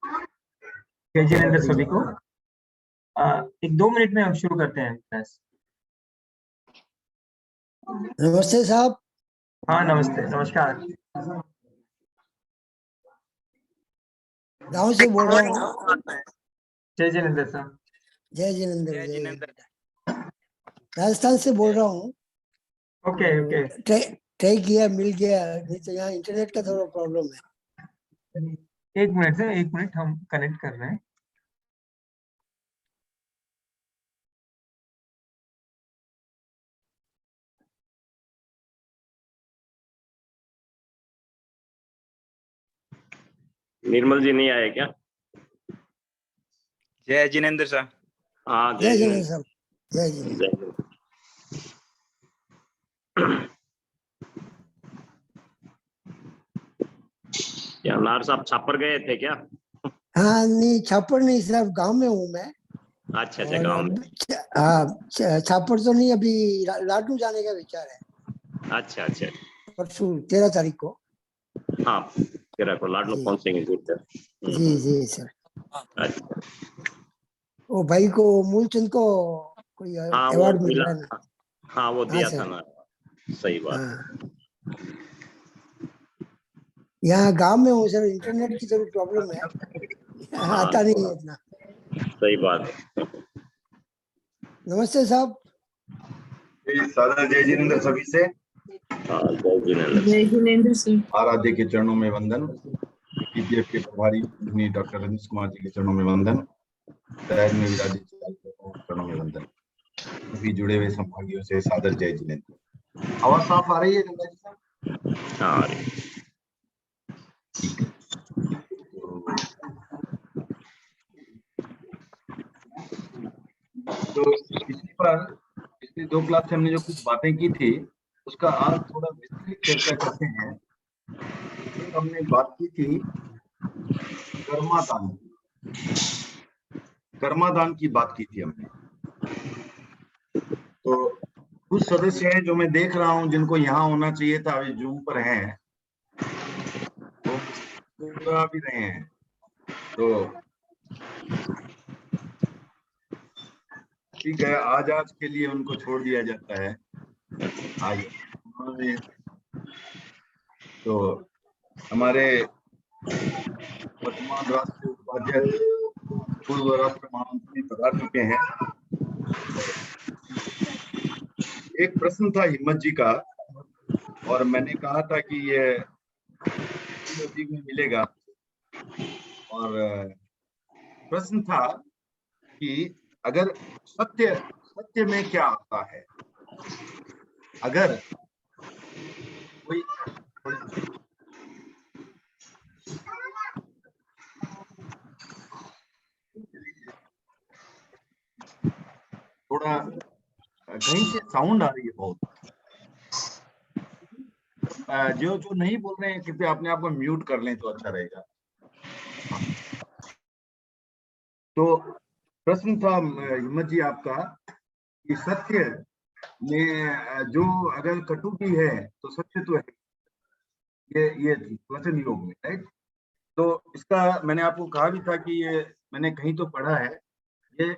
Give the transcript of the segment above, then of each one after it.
जय जिनेंद्र सभी को। 1-2 मिनट में हम शुरू करते हैं क्लास। नमस्ते साहब। हाँ नमस्ते, नमस्कार। गांव से बोल रहा हूँ। जय जिनेंद्र साहब। जय जिनेंद्र। राजस्थान से बोल रहा हूँ। Okay okay. ट्राई किया, मिल गया, नहीं तो यहाँ इंटरनेट का थोड़ा प्रॉब्लम है। 1 मिनट से 1 मिनट हम कनेक्ट कर रहे हैं। निर्मल जी नहीं आए क्या? जय जिनेंद्र साहब। हाँ जय जिनेंद्र साहब। जय जिनेंद्र। क्या नार साहब छापर गए थे क्या? हाँ नहीं, छापर नहीं साहब, गांव में हूँ मैं। अच्छा अच्छा, गाँव में। हाँ, छापर तो नहीं, अभी लाडू जाने का विचार है। अच्छा अच्छा। परसों 13 तारीख को। हाँ 13 को लाडलो पहुंचेंगे गुर्जर। जी सर। अच्छा। वो भाई को, मूलचंद को कोई हाँ वो अवार्ड मिल मिला। रहा है ना। हाँ वो दिया था सर। ना। सही बात। हाँ। यहाँ गांव में हूँ सर, इंटरनेट की थोड़ी प्रॉब्लम है, आता नहीं है इतना। सही बात है। नमस्ते साहब। सादर जय जिनेंद्र सभी से। जय जिनेंद्र सर। आराध्य के चरणों में वंदन। पीपीएफ के प्रभारी डॉक्टर रंजीश कुमार जी के चरणों में वंदन। शहर में विराजित चरणों में वंदन। सभी जुड़े हुए संभागियों से सादर जय जिनेंद्र। आवाज साफ आ रही है गंगा जी साहब? हाँ आ रही। ठीक है। तो पिछली 2 क्लास से हमने जो कुछ बातें की थी उसका आज थोड़ा विस्तृत चर्चा करते हैं। हमने बात की थी कर्मादान की बात की थी हमने। तो कुछ सदस्य हैं जो मैं देख रहा हूं जिनको यहाँ होना चाहिए था, अभी जूम पर हैं, वो मुस्कुरा भी रहे हैं। तो ठीक है, आज के लिए उनको छोड़ दिया जाता है। आइए। तो हमारे वर्तमान राष्ट्रीय उपाध्यक्ष पूर्व राष्ट्र महामंत्री पधार चुके हैं। एक प्रश्न था हिम्मत जी का, और मैंने कहा था कि ये में मिलेगा। और प्रश्न था कि अगर सत्य में क्या आता है, अगर कोई थोड़ा कहीं से साउंड आ रही है बहुत। जो नहीं बोल रहे हैं कृपया अपने आप को म्यूट कर लें तो अच्छा रहेगा। तो प्रश्न था हिम्मत जी आपका कि सत्य में जो अगर कटु भी है तो सत्य तो है, ये वचन योग में, राइट। तो इसका मैंने आपको कहा भी था कि ये मैंने कहीं तो पढ़ा है, ये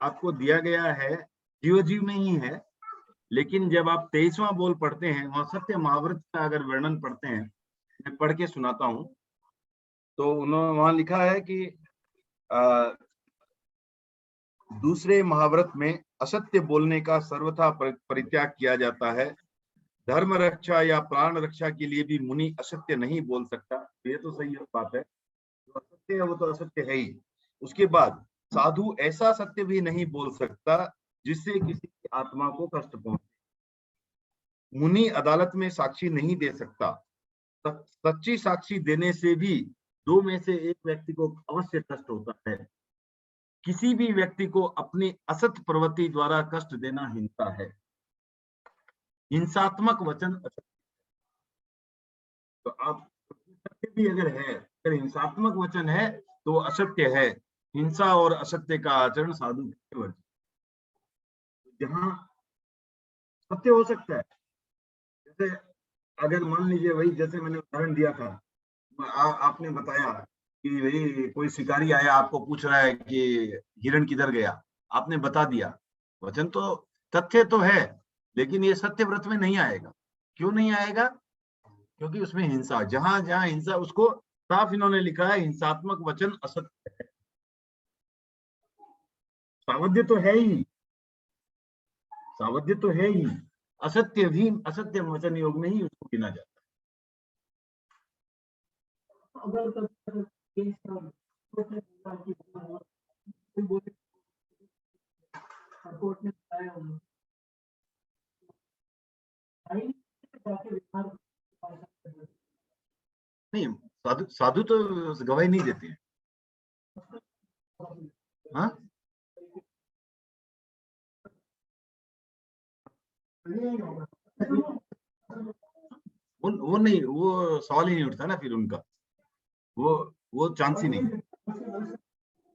आपको दिया गया है जीवजीव में ही है। लेकिन जब आप 23वां बोल पढ़ते हैं, वहां सत्य महाव्रत का अगर वर्णन पढ़ते हैं, मैं पढ़ के सुनाता हूं। तो उन्होंने वहां लिखा है कि दूसरे महाव्रत में असत्य बोलने का सर्वथा परित्याग किया जाता है। धर्म रक्षा या प्राण रक्षा के लिए भी मुनि असत्य नहीं बोल सकता। ये तो सही बात है, जो असत्य है वो तो असत्य है ही। उसके बाद साधु ऐसा सत्य भी नहीं बोल सकता जिससे किसी की आत्मा को कष्ट पहुंचे। मुनि अदालत में साक्षी नहीं दे सकता। सच्ची साक्षी देने से भी 2 में से 1 व्यक्ति को अवश्य कष्ट होता है। किसी भी व्यक्ति को अपनी असत प्रवृत्ति द्वारा कष्ट देना हिंसा है। हिंसात्मक वचन असत्य। तो आप सत्य भी अगर है, अगर हिंसात्मक वचन है तो असत्य है। हिंसा और असत्य का आचरण साधु के वर्जित। जहां सत्य हो सकता है, जैसे अगर मान लीजिए वही जैसे मैंने उदाहरण दिया था, आपने बताया कि भाई कोई शिकारी आया आपको पूछ रहा है कि हिरण किधर गया, आपने बता दिया। वचन तो तथ्य तो है, लेकिन ये सत्य व्रत में नहीं आएगा। क्यों नहीं आएगा? क्योंकि उसमें हिंसा, जहां जहां हिंसा, उसको साफ इन्होंने लिखा है हिंसात्मक वचन असत्य है। सावध्य तो है ही, सावध्य तो है ही, असत्य भी असत्य वचन योग में ही उसको गिना जाता है। नहीं, साधु साधु तो गवाही नहीं देते हैं। हाँ, वो नहीं, वो सवाल ही नहीं उठता ना फिर उनका, वो चांस ही नहीं।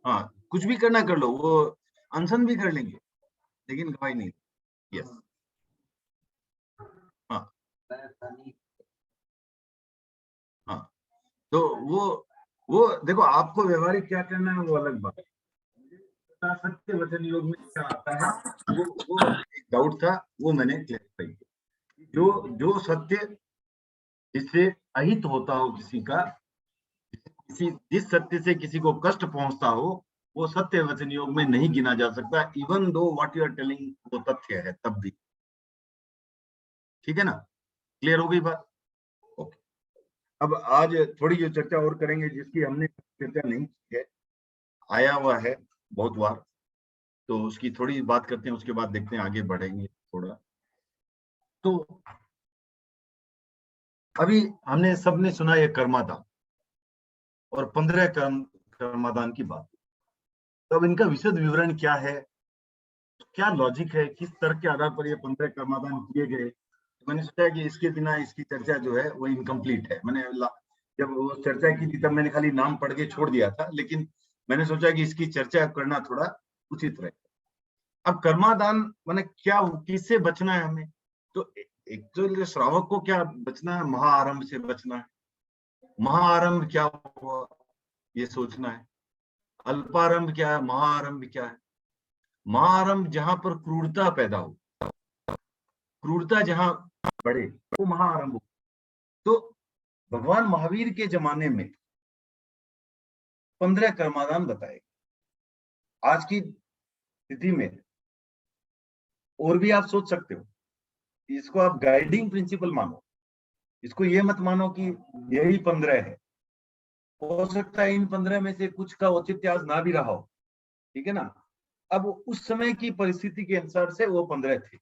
हाँ, कुछ भी करना कर लो, वो अनशन भी कर लेंगे, लेकिन गवाही नहीं। यस, हाँ हाँ। तो वो देखो, आपको व्यवहारिक क्या करना है वो अलग बात है। सत्य वचन योग में क्या आता है, वो एक डाउट था, वो मैंने क्लियर किया। जो सत्य जिससे अहित होता हो किसी का, जिस सत्य से किसी को कष्ट पहुंचता हो, वो सत्य वचन योग में नहीं गिना जा सकता, even though what you are telling वो तथ्य है तब भी। ठीक है ना? क्लियर हो गई बात? ओके। अब आज थोड़ी जो चर्चा और करेंगे, जिसकी हमने चर्चा नहीं की है, आया हुआ है बहुत बार, तो उसकी थोड़ी बात करते हैं, उसके बाद देखते हैं आगे बढ़ेंगे थोड़ा। तो अभी हमने सबने सुना ये कर्मादान और 15 कर्मादान की बात। तो अब इनका विशद विवरण क्या है, क्या लॉजिक है, किस तर्क के आधार पर ये 15 कर्मादान किए गए। तो मैंने सोचा कि इसके बिना इसकी चर्चा जो है वो इनकम्प्लीट है। मैंने जब वो चर्चा की थी तब मैंने खाली नाम पढ़ के छोड़ दिया था, लेकिन मैंने सोचा कि इसकी चर्चा करना थोड़ा उचित रहे। अब कर्मादान माने क्या, किससे बचना है हमें? तो एक तो श्रावक को क्या बचना है, महाआरंभ से बचना है। महाआरंभ क्या हुआ ये सोचना है। अल्पारंभ क्या है, महाआरंभ क्या है। महाआरंभ जहां पर क्रूरता पैदा हो, क्रूरता जहां बढ़े, वो महाआरंभ हो। तो भगवान महावीर के जमाने में 15 कर्मादान बताए। आज की स्थिति में और भी आप सोच सकते हो, इसको आप गाइडिंग प्रिंसिपल मानो, इसको ये मत मानो कि यही 15 है। हो सकता है इन 15 में से कुछ का औचित्य आज ना भी रहा हो। ठीक है ना? अब उस समय की परिस्थिति के अनुसार से वो 15 थे।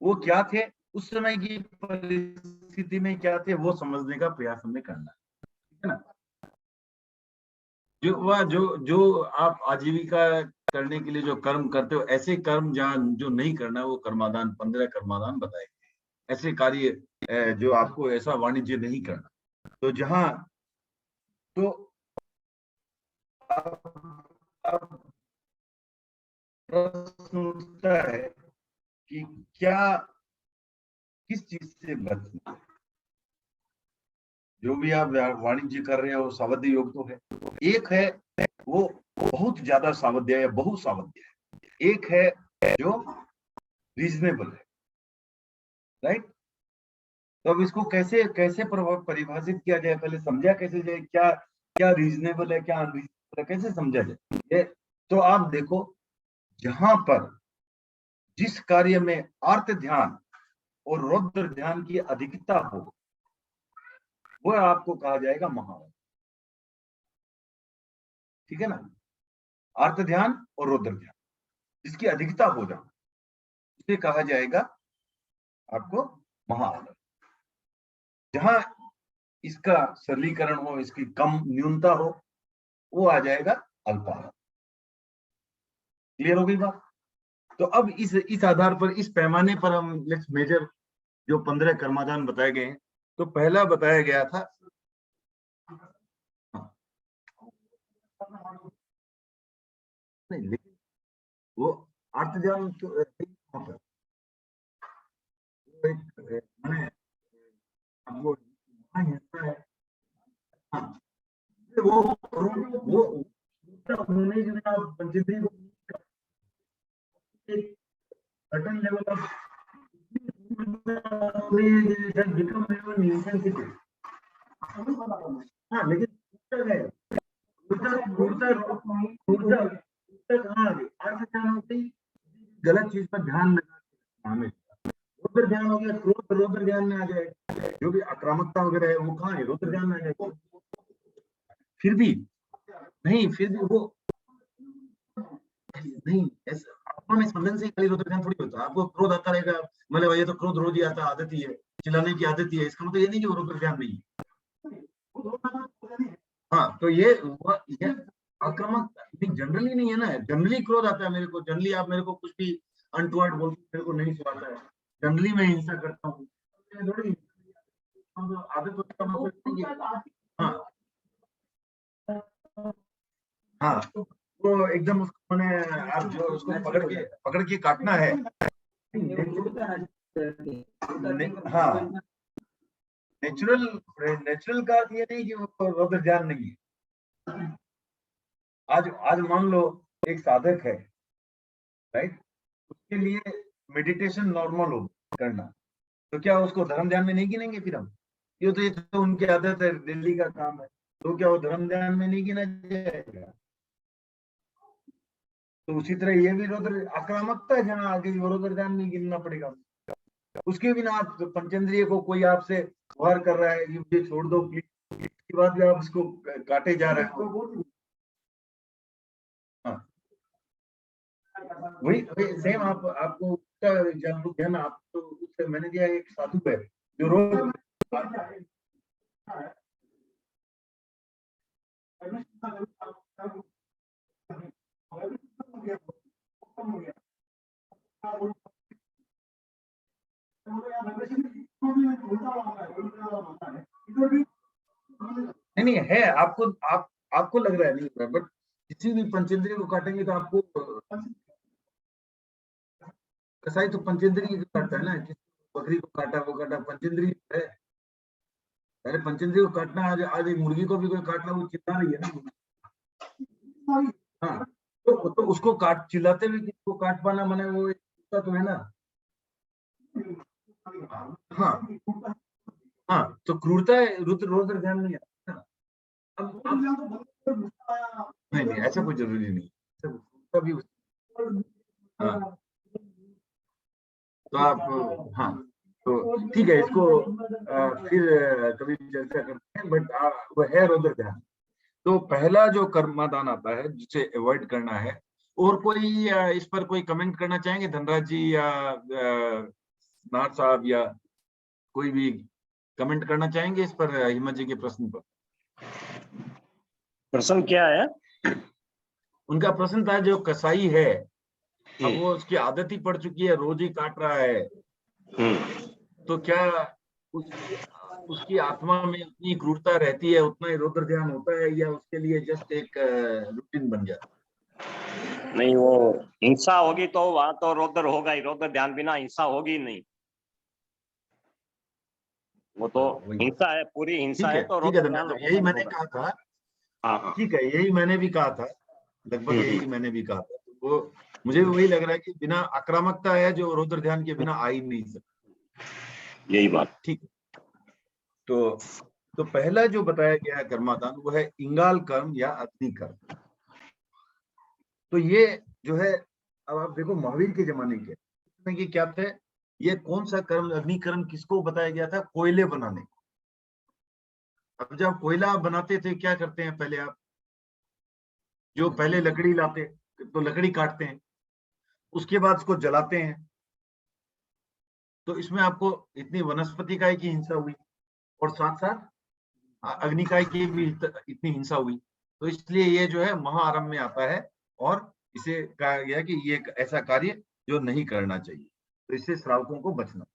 वो क्या थे, उस समय की परिस्थिति में क्या थे, वो समझने का प्रयास हमें करना है। ठीक है ना? जो आप आजीविका करने के लिए जो कर्म करते हो, ऐसे कर्म जहाँ जो नहीं करना, वो कर्मादान 15 कर्मादान बताए। ऐसे कार्य जो आपको ऐसा वाणिज्य नहीं करना। तो जहां तो अब प्रश्न उठता है कि क्या, किस चीज से बचना। जो भी आप वाणिज्य कर रहे हो, सावध्य योग तो है। एक है वो बहुत ज्यादा सावध्य है, बहुत सावध्य है। एक है जो रीजनेबल है, राइट? तो अब इसको कैसे कैसे परिभाषित किया जाए, पहले समझा कैसे जाए, क्या क्या रीजनेबल है, क्या अनरीजनेबल है, कैसे समझा जाए ये। तो आप देखो, जहां पर जिस कार्य में आर्त ध्यान और रौद्र ध्यान की अधिकता हो, वह आपको कहा जाएगा महाआरंभ। ठीक है ना? आर्त ध्यान और रौद्र ध्यान जिसकी अधिकता हो जाए, उसे कहा जाएगा आपको महाआरंभ। जहां इसका सरलीकरण हो, इसकी कम न्यूनता हो, वो आ जाएगा अल्पारंभ। क्लियर हो गई बात? तो अब इस आधार पर, इस पैमाने पर हम लेट्स मेजर जो 15 कर्मादान बताए गए हैं। तो पहला बताया गया था, नहीं लेकिन वो अर्थ ध्यान तो मैंने आपको हिस्सा है। हाँ, वो होने के बिना पंचेंद्रिय को एक certain level of become even insensitive. हाँ, लेकिन गलत चीज पर ध्यान हमें रुद्र ध्यान हो गया, क्रोध रुद्र ध्यान में आ जाए, जो भी आक्रामकता वगैरह है वो कहाँ है, रुद्र ध्यान में आ जाए। फिर भी वो नहीं, आत्मा में स्पंदन से खाली रुद्र ध्यान थोड़ी होता। आपको क्रोध आता रहेगा, मतलब ये तो क्रोध रोज ही आता, आदत ही है, चिल्लाने की आदत ही है, इसका मतलब ये नहीं कि वो रुद्र ध्यान नहीं है। हाँ, तो ये आक्रामक जनरली नहीं है ना, जनरली क्रोध आता है मेरे को, जनरली आप मेरे को कुछ भी अनटुवर्ड बोलते मेरे को नहीं सुनाता है, जनरली मैं हिंसा करता हूँ, आदत होता है। हाँ हाँ, वो एकदम उसको मैंने आप जो उसको पकड़ के काटना है। हाँ, नेचुरल का ये नहीं कि वो रुद्र ध्यान नहीं है। आज मान लो एक साधक है, राइट, उसके लिए मेडिटेशन नॉर्मल हो करना, तो क्या उसको धर्म ध्यान में नहीं गिनेंगे फिर हम? ये तो उनकी आदत है, दिल्ली का काम है, तो क्या वो धर्म ध्यान में नहीं गिना जाएगा? तो उसी तरह ये भी रुद्र आक्रामकता है, जहाँ आगे वो रुद्र ध्यान नहीं गिनना पड़ेगा। उसके बिना आप पंचेंद्रिय को कोई आपसे वार कर रहा है, ये छोड़ दो प्लीज, इसके बाद भी आप उसको काटे जा रहे हो। हाँ, वही सेम आपको ध्यान आप तो उससे मैंने दिया, एक साधु है जो रोज नहीं है, आपको लग रहा है नहीं, बट किसी भी पंचेंद्रिय को काटेंगे तो आपको कसाई तो पंचेंद्रिय को काटता है ना, बकरी को काटा, वो काटा, पंचेंद्रिय है। पहले पंचेंद्रिय को काटना, आज मुर्गी को भी कोई काटना, वो चिल्ला रही है ना। हाँ, तो उसको चिल्लाते हुए किसको काट पाना, माने वो तो है ना। हाँ, तो क्रूरता है, रुद्र ध्यान नहीं आता। नहीं, ऐसा कोई जरूरी नहीं, कभी हाँ, तो आप हाँ, तो ठीक है, इसको फिर कभी चर्चा करते हैं, बट वो है रुद्र ध्यान। तो पहला जो कर्मादान आता है जिसे अवॉइड करना है, और कोई इस पर कोई कमेंट करना चाहेंगे, धनराज जी या नाथ साहब, या कोई भी कमेंट करना चाहेंगे इस पर, हिम्मत जी के प्रश्न पर? प्रश्न क्या है? उनका प्रश्न था, जो कसाई है, अब वो उसकी आदत ही पड़ चुकी है, रोज ही काट रहा है, तो क्या उसकी आत्मा में उतनी क्रूरता रहती है, उतना ही रुद्र ध्यान होता है, या उसके लिए जस्ट एक रूटीन बन गया? नहीं, वो हिंसा होगी तो वहां तो रुद्र होगा ही, रुद्र ध्यान बिना हिंसा होगी नहीं, वो तो हिंसा है, पूरी हिंसा है, तो ठीक है, यही मैंने कहा था। हाँ, ठीक है, यही मैंने भी कहा था, लगभग यही मैंने भी कहा था। तो वो मुझे वही लग रहा है कि बिना आक्रामकता है जो रुद्र ध्यान के बिना आ ही नहीं सकता, यही बात। ठीक, तो पहला जो बताया गया है कर्मादान, वो है इंगाल कर्म या अग्नि कर्म। तो ये जो है, अब आप देखो महावीर के जमाने के क्या थे, ये कौन सा कर्म, अग्नि कर्म किसको बताया गया था? कोयले बनाने। अब जब कोयला आप बनाते थे, क्या करते हैं पहले आप, जो पहले लकड़ी लाते तो लकड़ी काटते हैं, उसके बाद उसको जलाते हैं, तो इसमें आपको इतनी वनस्पति काय की हिंसा हुई, और साथ साथ अग्निकाय की भी इतनी हिंसा हुई। तो इसलिए ये जो है महाआरंभ में आता है, और इसे कहा गया कि ये एक ऐसा कार्य जो नहीं करना चाहिए, तो इससे श्रावकों को बचना।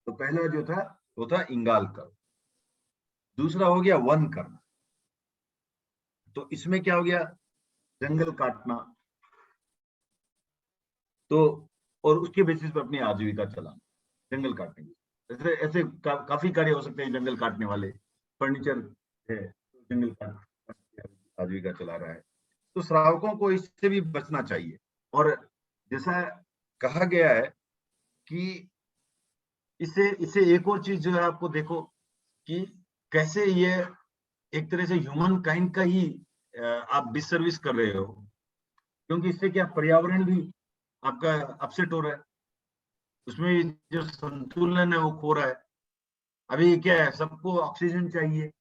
तो पहला जो था वो था इंगाल कर्म। दूसरा हो गया वन कर्म। तो इसमें क्या हो गया? जंगल काटना, तो और उसके बेसिस पर अपनी आजीविका चलाना, जंगल काटने ऐसे काफी कार्य हो सकते हैं जंगल काटने वाले। फर्नीचर है, जंगल काट आजीविका चला रहा है। तो श्रावकों को इससे भी बचना चाहिए। और जैसा कहा गया है कि इसे एक और चीज जो है आपको देखो कि कैसे ये एक तरह से ह्यूमन काइंड का ही आप डिसर्विस कर रहे हो, क्योंकि इससे क्या पर्यावरण भी आपका अपसेट हो रहा है, उसमें जो संतुलन है वो खो रहा है। अभी क्या है, सबको ऑक्सीजन चाहिए।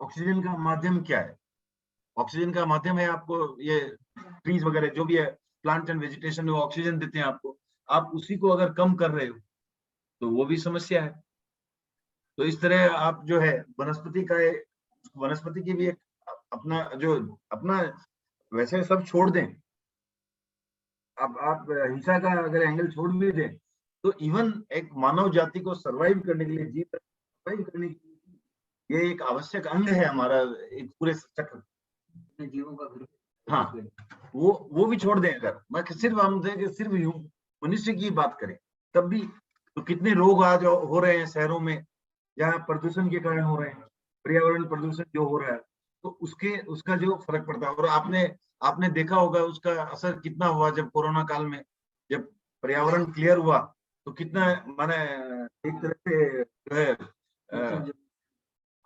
ऑक्सीजन का माध्यम क्या है? ऑक्सीजन का माध्यम है आपको ये ट्रीज वगैरह जो भी है, प्लांट एंड वेजिटेशन, वो ऑक्सीजन देते हैं आपको। आप उसी को अगर कम कर रहे हो तो वो भी समस्या है। तो इस तरह आप जो है वनस्पति की भी एक अपना वैसे सब छोड़ दें, आप हिंसा का अगर एंगल छोड़ भी दें, तो इवन एक मानव जाति को सरवाइव करने के लिए, सरवाइव करने के लिए ये एक आवश्यक अंग है हमारा एक पूरे चक्र जीवों का। हाँ, वो भी छोड़ दें। अगर मैं सिर्फ मनुष्य की बात करें तब भी तो कितने रोग आज हो रहे हैं शहरों में, या प्रदूषण के कारण हो रहे हैं, पर्यावरण प्रदूषण जो हो रहा है, तो उसका जो फर्क पड़ता है। और आपने देखा होगा उसका असर कितना हुआ जब कोरोना काल में, जब पर्यावरण क्लियर हुआ तो कितना माने एक तरह से जो है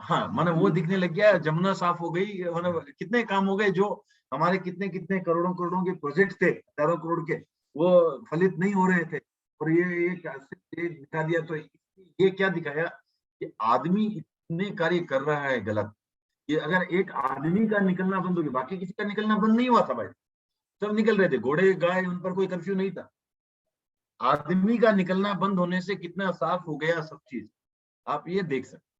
हाँ माने वो दिखने लग गया, जमुना साफ हो गई, माने कितने काम हो गए जो हमारे कितने कितने करोड़ों के प्रोजेक्ट थे, हजारों करोड़ के, वो फलित नहीं हो रहे थे। और ये दिखा दिया। तो ये क्या दिखाया कि आदमी इतने कार्य कर रहा है गलत, कि अगर एक आदमी का निकलना बंद हो गया, बाकी किसी का निकलना बंद नहीं हुआ था भाई, सब निकल रहे थे, घोड़े गाय, उन पर कोई कर्फ्यू नहीं था। आदमी का निकलना बंद होने से कितना साफ हो गया सब चीज, आप ये देख सकते।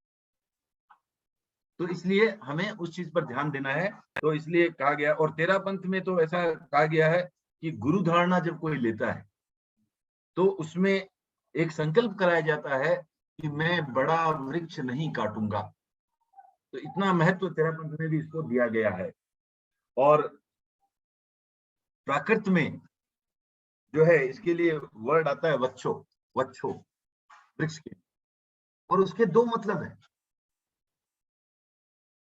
तो इसलिए हमें उस चीज पर ध्यान देना है। तो इसलिए कहा गया, और तेरा पंथ में तो ऐसा कहा गया है कि गुरु धारणा जब कोई लेता है तो उसमें एक संकल्प कराया जाता है कि मैं बड़ा वृक्ष नहीं काटूंगा। तो इतना महत्व तेरा पंथ में भी इसको दिया गया है। और प्राकृत में जो है इसके लिए वर्ड आता है वच्छो, वृक्ष के, और उसके दो मतलब है।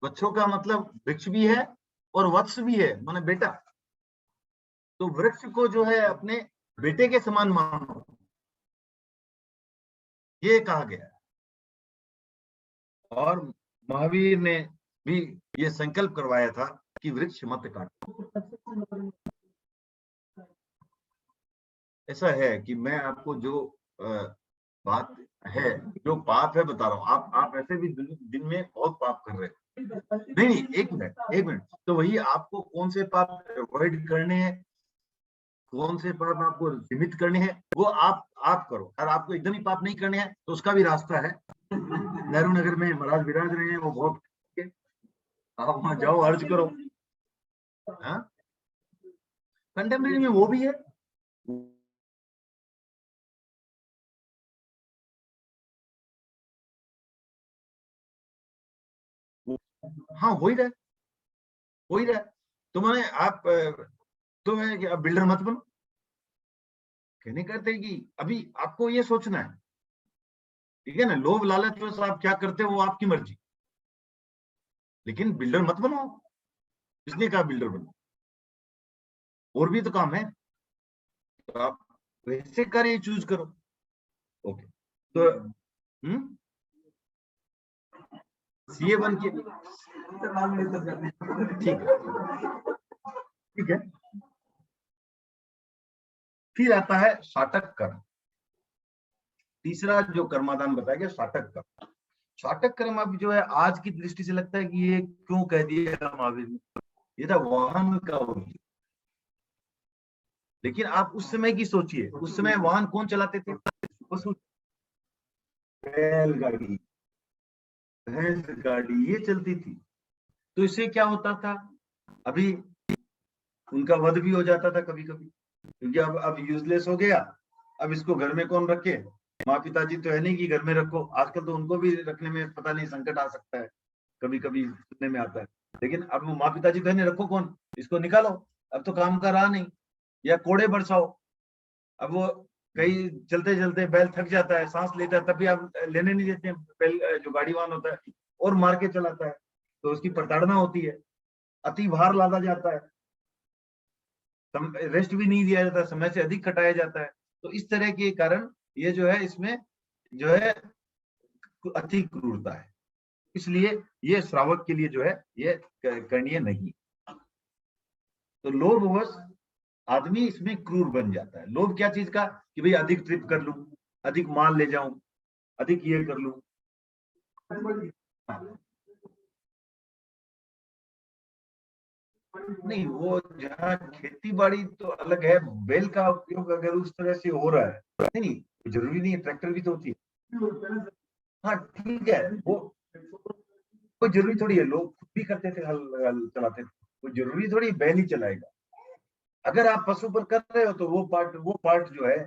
वच्छो का मतलब वृक्ष भी है और वत्स भी है, माने बेटा। तो वृक्ष को जो है अपने बेटे के समान मानो, ये कहा गया है। और महावीर ने भी ये संकल्प करवाया था कि वृक्ष मत काटो। ऐसा है कि मैं आपको जो बात है, जो पाप है बता रहा हूँ। आप ऐसे भी दिन में बहुत पाप कर रहे हैं। नहीं, एक मिनट। तो वही आपको कौन से पाप अवॉइड करने हैं, कौन से पाप आपको सीमित करने हैं, वो आप करो। और आपको एकदम ही पाप नहीं करने हैं तो उसका भी रास्ता है। नेहरू नगर में महाराज विराज रहे हैं, वो बहुत, आप वहां जाओ, अर्ज करो। हाँ, कंटेम्प्रेरी में वो भी है। हाँ, हो ही रहा है। तो मैंने आप तो मैं कि अब बिल्डर मत बनो, कहने करते कि अभी आपको ये सोचना है, ठीक है ना। लोभ लालच में आप क्या करते हो वो आपकी मर्जी, लेकिन बिल्डर मत बनो। किसने कहा बिल्डर बनो? और भी तो काम है, तो आप वैसे कार्य चूज करो। ओके, तो सीए बन के ठीक है। फिर आता है साटक कर्म। तीसरा जो कर्मादान बताया गया, साटक कर्म। साटक कर्म अब जो है आज की दृष्टि से लगता है कि ये क्यों कह दिया महावीर ने, ये था वाहन का उद्योग। लेकिन आप उस समय की सोचिए, उस समय वाहन कौन चलाते थे? पशु, बैलगाड़ी, भैंस गाड़ी, ये चलती थी। तो इससे क्या होता था, अभी उनका वध भी हो जाता था कभी कभी, क्योंकि अब यूजलेस हो गया। अब इसको घर में कौन रखे? माँ पिताजी तो है नहीं कि घर में रखो, आजकल तो उनको भी रखने में पता नहीं संकट आ सकता है, कभी कभी सुनने में आता है। लेकिन अब वो माँ पिताजी तो है नहीं, रखो कौन, इसको निकालो, अब तो काम का रहा नहीं, या कोड़े बरसाओ। अब वो कहीं चलते चलते बैल थक जाता है, सांस लेता है, तब भी आप लेने नहीं देते। बैल जो गाड़ी वाहन होता है और मार के चलाता है, तो उसकी प्रताड़ना होती है। अति भार लादा जाता है, रेस्ट भी नहीं दिया जाता, समय से अधिक खटाया जाता है। तो इस तरह के कारण ये जो है इसमें जो है अति क्रूरता है, इसलिए ये श्रावक के लिए जो है ये करणीय नहीं। तो लोभवश आदमी इसमें क्रूर बन जाता है। लोभ क्या चीज का, कि भाई अधिक ट्रिप कर लूं, अधिक माल ले जाऊं, अधिक ये कर लूं। नहीं, वो जहाँ खेती बाड़ी तो अलग है, बैल का उपयोग अगर उस तरह से हो रहा है, नहीं जरूरी नहीं है, ट्रैक्टर भी तो होती है। हाँ ठीक है, वो कोई जरूरी थोड़ी है, लोग खुद भी करते थे, हल चलाते थे, कोई जरूरी थोड़ी बैल ही चलाएगा। अगर आप पशु पर कर रहे हो तो वो पार्ट जो है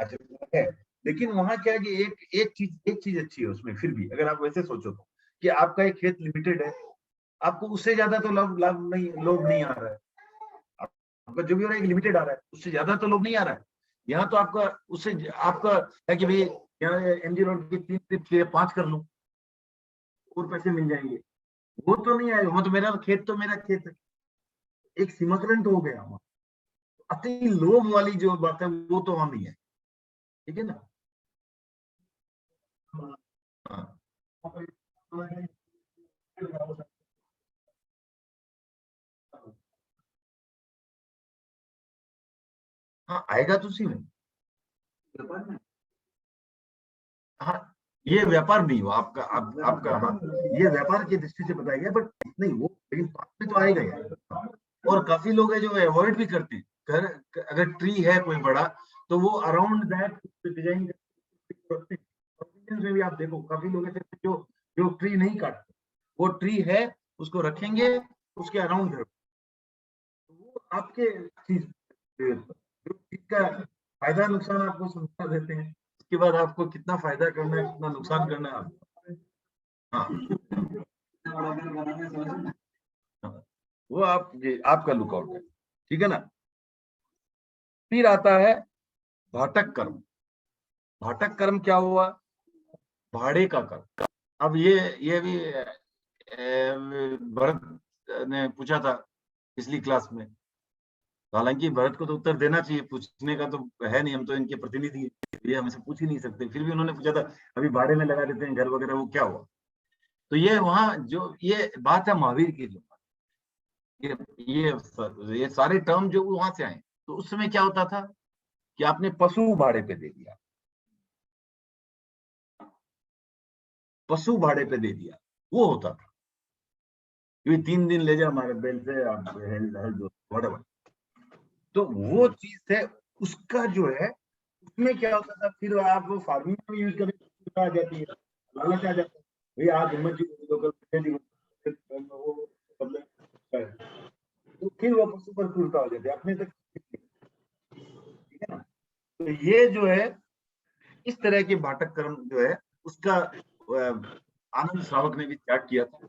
अच्छा है। लेकिन वहां क्या है कि एक चीज अच्छी है उसमें, फिर भी अगर आप वैसे सोचो तो, कि आपका एक खेत लिमिटेड है, आपको उससे ज्यादा तो लोभ नहीं आ रहा है। आपका जो भी हो रहा है लिमिटेड आ रहा है, उससे ज्यादा तो लोभ नहीं आ रहा है। यहाँ तो आपका उससे आपका है कि भाई यहाँ एमजी रोड की 3 ट्रिप के 5 कर लूं और पैसे मिल जाएंगे, वो तो नहीं आएगा। वो तो मेरा खेत है, एक सीमाकरण तो हो गया वहां। अति लोभ वाली जो बात है वो तो वहां नहीं है, ठीक है ना। हाँ हाँ, आएगा तो उसी में। हाँ, ये व्यापार नहीं हुआ आपका, आपका हाँ, ये व्यापार की दृष्टि से बताया गया, बट नहीं वो, लेकिन पाप में तो आएगा यार। और काफी लोग है जो अवॉइड भी करते हैं। घर अगर ट्री है कोई बड़ा, तो वो अराउंड दैट डिजाइन करते हैं। में भी आप देखो काफी लोग ऐसे जो जो ट्री नहीं काटते, वो ट्री है उसको रखेंगे उसके अराउंड घर, तो वो आपके चीज का फायदा नुकसान आपको समझा देते हैं। उसके बाद आपको कितना फायदा करना है कितना नुकसान करना है आपको, हाँ वो आपका लुकआउट है, ठीक है ना। फिर आता है भाटक कर्म। भाटक कर्म क्या हुआ, भाड़े का कर्म। अब ये भी भरत ने पूछा था पिछली क्लास में, हालांकि भरत को तो उत्तर देना चाहिए, पूछने का तो है नहीं, हम तो इनके प्रतिनिधि हैं, ये हमसे पूछ ही नहीं सकते, फिर भी उन्होंने पूछा था अभी भाड़े में लगा देते हैं घर वगैरह, वो क्या हुआ। तो ये वहां जो ये बात है महावीर की, जो ये सारे टर्म जो वहां से आए, तो उस समय क्या होता था कि आपने पशु भाड़े पे दे दिया, पशु भाड़े पे दे दिया, वो होता था कि 3 दिन ले जाओ हमारे बैल से आप whatever। तो वो चीज है, उसका जो है उसमें क्या होता था, फिर आप वो फार्मिंग में यूज करें आ जाती है, लालच आ जाता है, भैया आज हिम्मत जी लोकल तो फिर वो पशु पर क्रूरता हो जाती है अपने तक, ठीक है ना। तो ये जो है इस तरह के भाटक कर्म जो है उसका आनंद श्रावक ने भी त्याग किया था।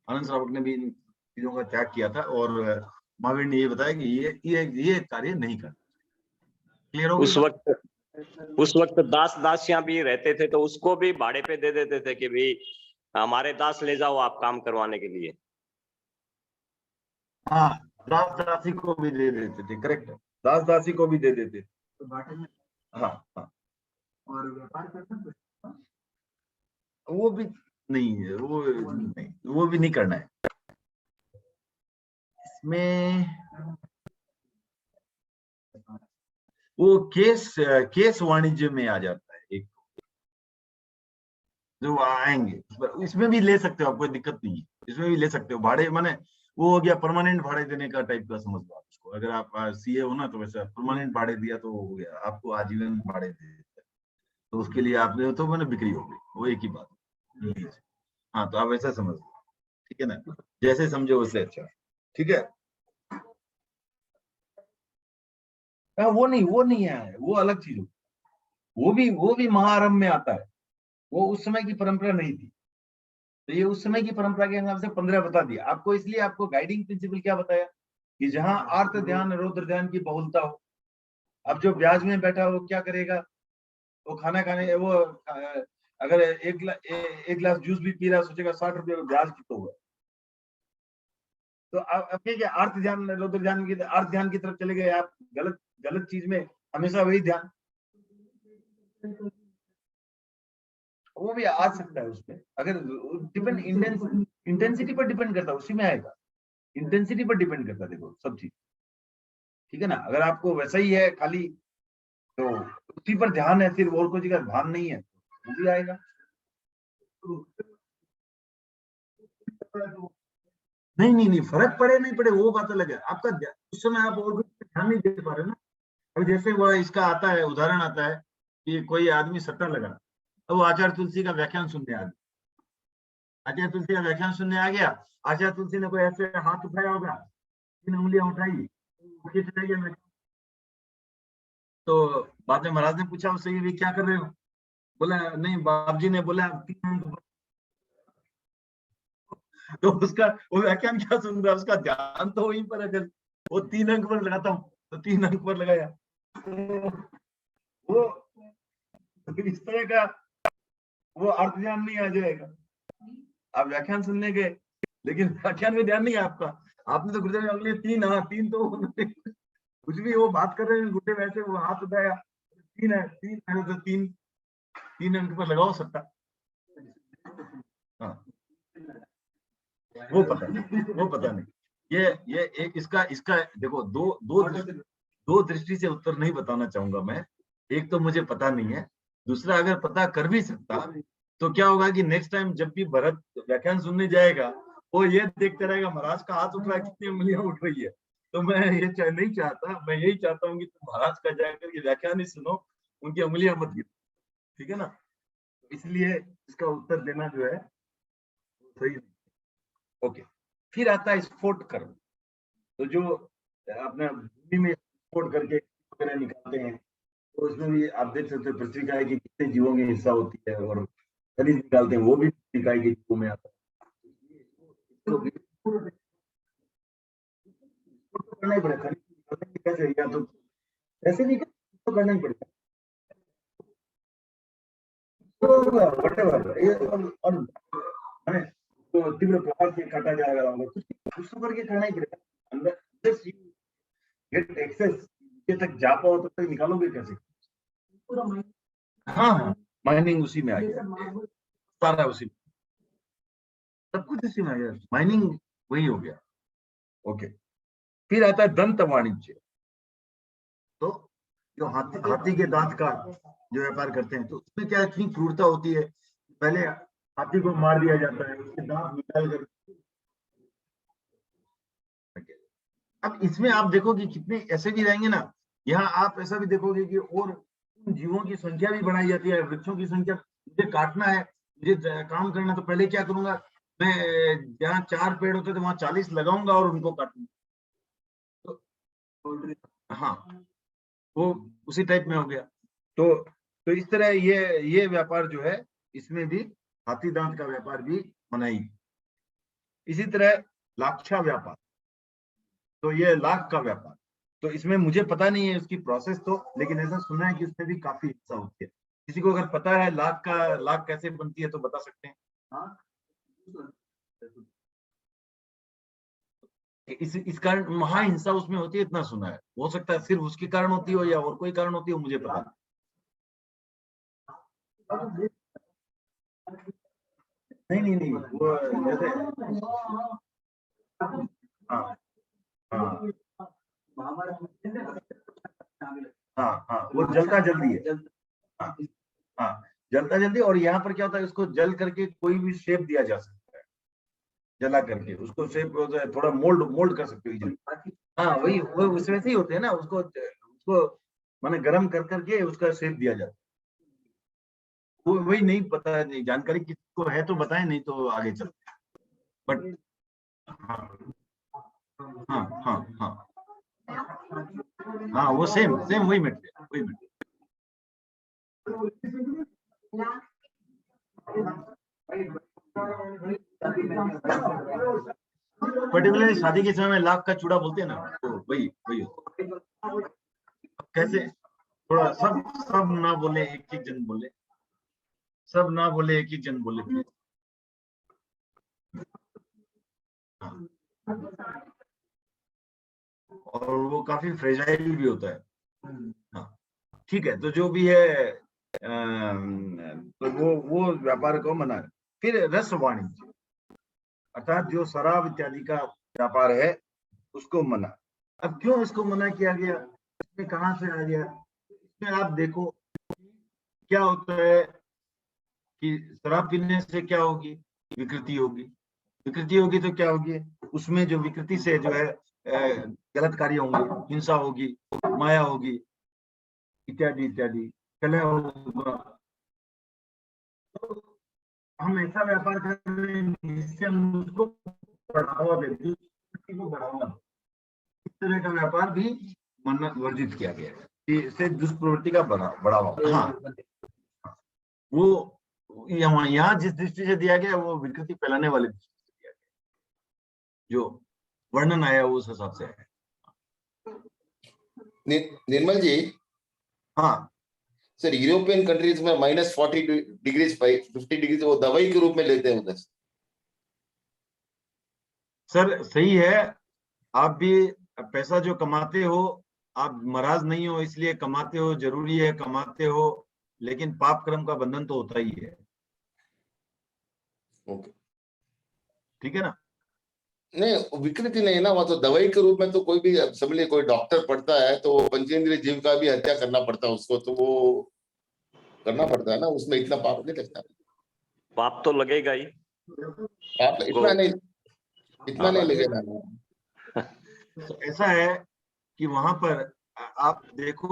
आनंद श्रावक ने भी इन चीजों का त्याग किया था, और महावीर ने ये बताया कि ये कार्य नहीं करना। क्लियर हो गया। उस वक्त दास दासियां भी रहते थे, तो उसको भी भाड़े पे दे देते थे कि भाई हमारे दास ले जाओ आप काम करवाने के लिए। हाँ, दास दासी को भी दे देते थे, करेक्ट है, दास दासी को भी दे देते थे। हाँ हाँ, और व्यापार करना वो भी नहीं है, वो भी नहीं करना है इसमें। वो केस वाणिज्य में आ जाता है एक, जो आएंगे इसमें भी ले सकते हो आप, कोई दिक्कत नहीं है, इसमें भी ले सकते हो भाड़े, माने वो हो गया परमानेंट भाड़े देने का टाइप का, समझ लो आप उसको। अगर आप सीए हो ना, तो वैसे परमानेंट भाड़े दिया तो हो गया, आपको आजीवन भाड़े दे देते हैं, तो उसके लिए आपने तो मैंने बिक्री हो गई, वो एक ही बात है। हाँ, तो आप ऐसा समझ लो, ठीक है ना, जैसे समझो वैसे अच्छा, ठीक है। वो नहीं है, वो अलग चीज हो, वो भी महाआरंभ में आता है, वो उस समय की परंपरा नहीं थी। तो ये उस समय की परंपरा के हिसाब से 15 बता दिया आपको, इसलिए आपको गाइडिंग प्रिंसिपल क्या बताया कि जहां आर्त ध्यान रौद्र ध्यान की बहुलता हो। अब जो ब्याज में बैठा हो वो क्या करेगा, वो खाना खाने वो अगर एक गिलास जूस भी पी रहा, सोचेगा 60 रुपये का ब्याज कितना हुआ, तो अब क्या अर्थ ध्यान रुद्र ध्यान की अर्थ ध्यान की तरफ चले गए आप, गलत गलत चीज में हमेशा वही ध्यान, वो भी आ सकता है उसमें, अगर डिपेंड इंटेंसिटी पर डिपेंड करता है, उसी में आएगा, इंटेंसिटी पर डिपेंड करता है, देखो सब चीज, ठीक है ना। अगर आपको वैसा ही है खाली तो उसी पर ध्यान है, सिर्फ और कोई जगह ध्यान नहीं है, वो भी आएगा। नहीं, फर्क पड़े नहीं पड़े वो बात अलग है। आपका उस समय आप और कुछ ध्यान नहीं दे पा रहे ना। अब जैसे वो इसका आता है, उदाहरण आता है कि कोई आदमी सट्टा लगा, अब वो आचार्य तुलसी का व्याख्यान सुनने आ गया, आचार्य तुलसी का व्याख्यान सुनने आ गया, आचार्य तुलसी ने कोई ऐसे हाथ उठाया होगा, 3 उंगलियां उठाई, खींच रही है, तो बाद में महाराज ने पूछा उससे, ये क्या कर रहे हो? बोला नहीं, बाप जी ने बोला 3 अंक। तो उसका वो व्याख्यान क्या सुन रहा है, उसका ध्यान तो वहीं पर है। अगर वो 3 अंक पर लगाता हूँ तो 3 अंक पर लगाया, वो इस तरह का वो अर्थ ध्यान नहीं आ जाएगा। आप व्याख्यान सुनने गए, लेकिन व्याख्यान में ध्यान नहीं है आपका, आपने तो गुरुदेव अगले 3, हाँ 3 तो कुछ भी वो बात कर रहे हैं गुड्डे वैसे, वो हाथ उठाया 3 है, 3 है तो 3 अंक पर लगाओ सट्टा। हाँ वो पता नहीं। ये एक इसका देखो दो दृष्टि से उत्तर नहीं बताना चाहूंगा मैं। एक तो मुझे पता नहीं है, दूसरा अगर पता कर भी सकता तो क्या होगा कि नेक्स्ट टाइम जब भी भरत व्याख्यान सुनने जाएगा, वो ये देखते रहेगा महाराज का हाथ उठ रहा है, कितनी उंगलियां उठ रही है। तो मैं ये नहीं चाहता, मैं यही चाहता हूँ कि तुम महाराज का जाकर ये व्याख्यान ही सुनो, उनकी उंगलियां मत गिरो, ठीक है ना। इसलिए इसका उत्तर देना जो है सही। ओके, फिर आता है स्फोट कर्म। तो जो अपने भूमि में स्फोट करके वगैरह निकालते हैं, तो उसमें भी आप देख सकते हो पृथ्वी काय की कितने जीवों की हिस्सा होती है, और खनिज निकालते हैं वो भी पृथ्वी काय के जीवों में आता है। तो करना ही पड़ेगा, खनिज निकालने की कैसे, या तो ऐसे नहीं तो करना ही पड़ेगा, और तो तीव्र प्रभाव से काटा जाएगा, कुछ तो करके करना ही पड़ेगा। अंदर गेट एक्सेस ये तक जा पाओ तो तक निकालोगे कैसे? हाँ, माइनिंग उसी में आ गया, सारा उसी में, सब कुछ उसी में आ गया, माइनिंग वही हो गया। ओके, फिर आता है दंत वाणिज्य। तो जो हाथी के दांत का जो व्यापार करते हैं, तो उसमें क्या इतनी क्रूरता होती है, पहले हाथी को मार दिया जाता है, उसके दांत निकाल कर। अब इसमें आप देखो कि कितने ऐसे भी रहेंगे ना, यहाँ आप ऐसा भी देखोगे कि और जीवों की संख्या भी बढ़ाई जाती है, वृक्षों की संख्या। मुझे काटना है, मुझे काम करना, तो पहले क्या करूंगा मैं, जहाँ 4 पेड़ होते थे वहां 40 लगाऊंगा और उनको काटूंगा। तो हाँ, वो उसी टाइप में हो गया। तो इस तरह ये व्यापार जो है, इसमें भी हाथी दांत का व्यापार भी मनाई। इसी तरह लाक्षा व्यापार, तो ये लाख का व्यापार, तो इसमें मुझे पता नहीं है उसकी प्रोसेस तो, लेकिन ऐसा सुना है कि उसमें भी काफी हिस्सा होती है। किसी को अगर पता है लाख कैसे बनती है तो बता सकते हैं। हाँ, इस कारण महाहिंसा उसमें होती है, इतना सुना है। हो सकता है सिर्फ उसके कारण होती हो या और कोई कारण होती हो, मुझे पता नहीं वो जैसे हाँ हाँ वो जलता जल्दी है। हाँ, जलता जल्दी, और यहाँ पर क्या होता है, उसको जल करके कोई भी शेप दिया जा सकता है, जला करके उसको शेप थोड़ा मोल्ड कर सकते हो। हाँ वही वो उसमें से ही होते हैं ना, उसको माने गर्म कर करके उसका शेप दिया जाता है। वो वही नहीं पता है, नहीं जानकारी किसको है तो बताएं, नहीं तो आगे चलते हैं। बट हाँ हाँ हाँ वो सेम वही मटेरियल। पर्टिकुलरली शादी के समय में लाख का चूड़ा बोलते हैं ना, तो वही कैसे थोड़ा सब ना बोले, एक जन बोले, सब ना बोले एक ही जन बोले। और वो काफी फ्रेजाइल भी होता है। हाँ, ठीक है, तो जो भी है तो वो व्यापार को मना है। फिर रस वाणिज्य, अर्थात जो शराब इत्यादि का व्यापार है उसको मना। अब क्यों इसको मना किया गया, इसमें कहाँ से आ गया? इसमें आप देखो क्या होता है कि शराब पीने से क्या होगी, विकृति होगी। विकृति होगी तो क्या होगी, उसमें जो विकृति से जो है गलत कार्य होंगे, हिंसा होगी, माया होगी, इत्यादि इत्यादि, कलह होगा। तो हम ऐसा व्यापार कर रहे हैं जिससे हम उसको बढ़ावा देते हैं, को बढ़ावा। इस तरह का व्यापार भी मना वर्जित किया गया है, इससे दुष्प्रवृत्ति का बढ़ावा। हाँ, वो यहाँ जिस दृष्टि से दिया गया वो विकृति फैलाने वाले दृष्टि से दिया गया, जो वर्णन आया वो उस हिसाब से है। निर्मल जी, हाँ सर, यूरोपियन कंट्रीज में -40 डिग्रीज 50 डिग्री वो दवाई के रूप में लेते हैं उधर। सर सही है, आप भी पैसा जो कमाते हो, आप महाराज नहीं हो इसलिए कमाते हो, जरूरी है कमाते हो, लेकिन पाप कर्म का बंधन तो होता ही है। ओके, ठीक है ना? नहीं विकृति नहीं ना, वो तो दवाई के रूप में तो कोई भी समझ लीजिए कोई डॉक्टर पढ़ता है तो पंचेंद्रिय जीव का भी हत्या करना पड़ता है उसको, तो वो करना पड़ता है ना, उसमें इतना पाप नहीं लगता। पाप तो लगेगा ही, पाप इतना नहीं लगेगा। तो ऐसा है कि वहां पर आप देखो,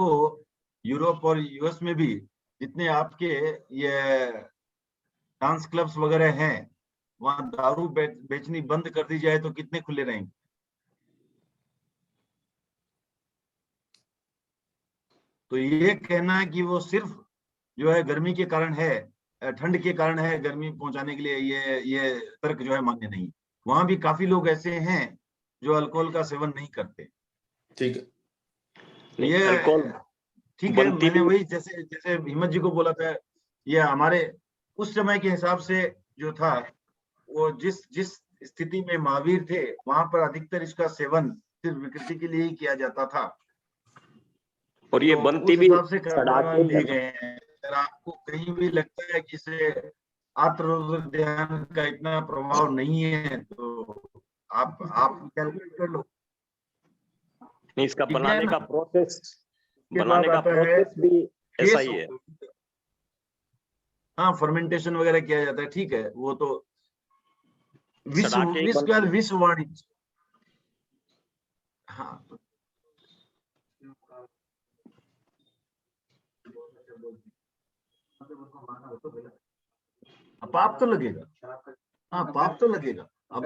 यूरोप और यूएस में भी जितने आपके ये डांस क्लब्स वगैरह हैं, वहां दारू बेचनी बंद कर दी जाए तो कितने खुले रहेंगे? तो ये कहना कि वो सिर्फ जो है गर्मी के कारण है, ठंड के कारण है, गर्मी पहुंचाने के लिए, ये तर्क जो है मान्य नहीं। वहां भी काफी लोग ऐसे हैं जो अल्कोहल का सेवन नहीं करते। ठीक है, नहीं, ये अल्कोहल ठीक है, बनती मैंने भी- वही जैसे जैसे हिम्मत जी को बोला था, ये हमारे उस समय के हिसाब से जो था, वो जिस जिस स्थिति में महावीर थे वहां पर अधिकतर इसका सेवन सिर्फ विकृति के लिए ही किया जाता था। और ये तो बनती उस भी हिसाब से सड़ा के कानून दिए गए हैं। अगर आपको कहीं भी लगता है कि इसे आत्मरोधक ध्यान का इतना प्रभाव नहीं है तो आप कैलकुलेट कर लो। नहीं, इसका ठीक है बनाने ना? का प्रोसेस, उसके बाद आता है भी ऐसा केस। ही है। हाँ, फर्मेंटेशन वगैरह किया जाता है, ठीक है, वो तो सड़ा के ही बनती है। विश्व वाणिज्य। हाँ, पाप तो लगेगा। हाँ, पाप तो लगेगा। अब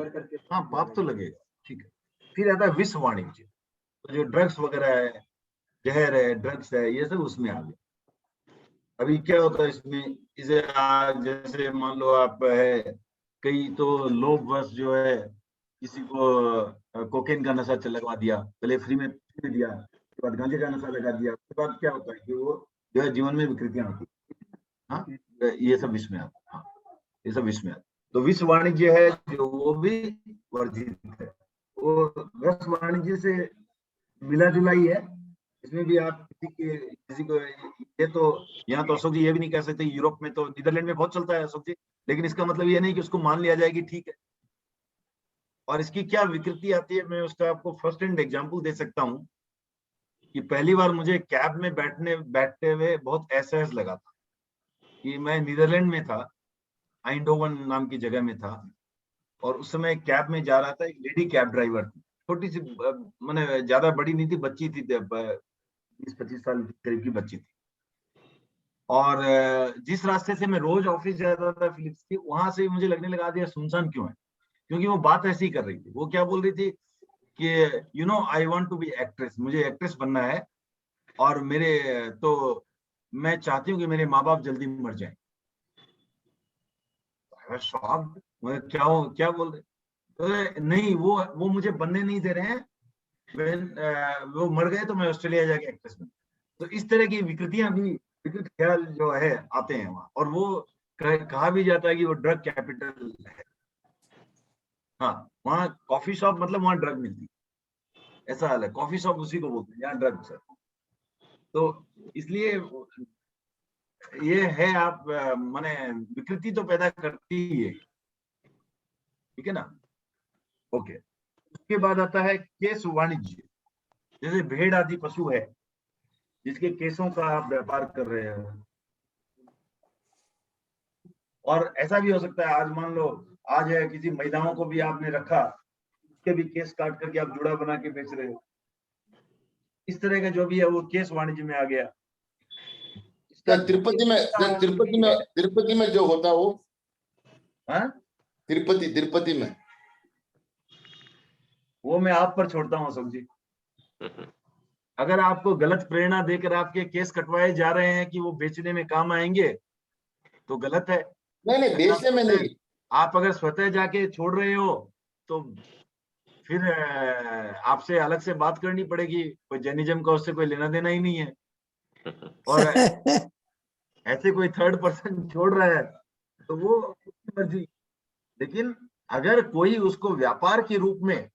हाँ, पाप तो लगेगा, ठीक है। फिर आता है विश्व वाणिज्य, तो जो ड्रग्स वगैरह है, जहर है, ड्रग्स है, ये सब उसमें आ गया। अभी क्या होता है इसमें, इसे जैसे मान लो आप है, कई तो लोग बस जो है किसी को कोकेन का नशा लगवा दिया, पहले फ्री में दिया, उसके बाद गांजे का नशा लगा दिया, उसके बाद क्या होता है कि वो जो है जीवन में विकृतियां आती है। हाँ, ये सब इसमें आता है। हाँ, ये सब इसमें आता है। तो विश्व वाणिज्य है जो वो भी वर्जित है। वो रस वाणिज्य से मिला जुला ही है। इसमें भी आप किसी को ये तो, यहाँ तो अशोक जी ये भी नहीं कह सकते, यूरोप में तो नीदरलैंड में बहुत चलता है अशोक जी, लेकिन इसका मतलब ये नहीं कि उसको मान लिया जाएगी, ठीक है। और इसकी क्या विकृति आती है, मैं उसका आपको फर्स्ट हैंड एग्जांपल दे सकता हूँ कि पहली बार मुझे कैब में बैठते हुए बहुत एहसास लगा था कि मैं नीदरलैंड में था, आइंडोवन नाम की जगह में था, और उस समय कैब में जा रहा था, एक लेडी कैब ड्राइवर थी, छोटी सी, मैंने ज्यादा बड़ी नहीं थी, बच्ची थी, 20-25 साल करीब की बच्ची थी। और जिस रास्ते से मैं रोज ऑफिस जाता था फिलिप्स की, वहां से मुझे लगने लगा दिया सुनसान क्यों है, क्योंकि वो बात ऐसी कर रही थी। वो क्या बोल रही थी कि I want to be actress, मुझे एक्ट्रेस बनना है, और तो मैं चाहती हूँ कि मेरे माँ बाप जल्दी मर जाएं। शॉक, क्या बोल रहे? नहीं, वो मुझे बनने नहीं दे रहे हैं, वो मर गए तो मैं ऑस्ट्रेलिया जाके एक्ट्रेस बन। तो इस तरह की विकृतियां भी, विकृत ख्याल जो है आते हैं वहां, और वो कहा भी जाता है कि वो ड्रग कैपिटल है। हाँ, वहाँ कॉफी शॉप मतलब वहाँ ड्रग मिलती, ऐसा हाल है। कॉफी शॉप उसी को बोलते हैं यहाँ ड्रग सर। तो इसलिए ये है, आप माने विकृति तो पैदा करती ही है, ठीक है ना। ओके, उसके बाद आता है केस वाणिज्य। जैसे भेड़ आदि पशु है जिसके केसों का आप व्यापार कर रहे हो, और ऐसा भी हो सकता है आज मान लो आज है किसी महिलाओं को भी आपने रखा, उसके भी केस काट करके आप जुड़ा बना के बेच रहे हो, इस तरह का जो भी है वो केस वाणिज्य में आ गया। सर तिरुपति में जो होता वो, हाँ, तिरुपति में वो मैं आप पर छोड़ता हूँ अशोक जी। अगर आपको गलत प्रेरणा देकर आपके केस कटवाए जा रहे हैं कि वो बेचने में काम आएंगे तो गलत है। नहीं बेचने में नहीं, आप अगर स्वतः जाके छोड़ रहे हो तो फिर आपसे अलग से बात करनी पड़ेगी, कोई जैनिज्म का उससे कोई लेना देना ही नहीं है। और ऐसे कोई थर्ड पर्सन छोड़ रहा है तो वो उसकी मर्जी। लेकिन अगर कोई उसको व्यापार के रूप में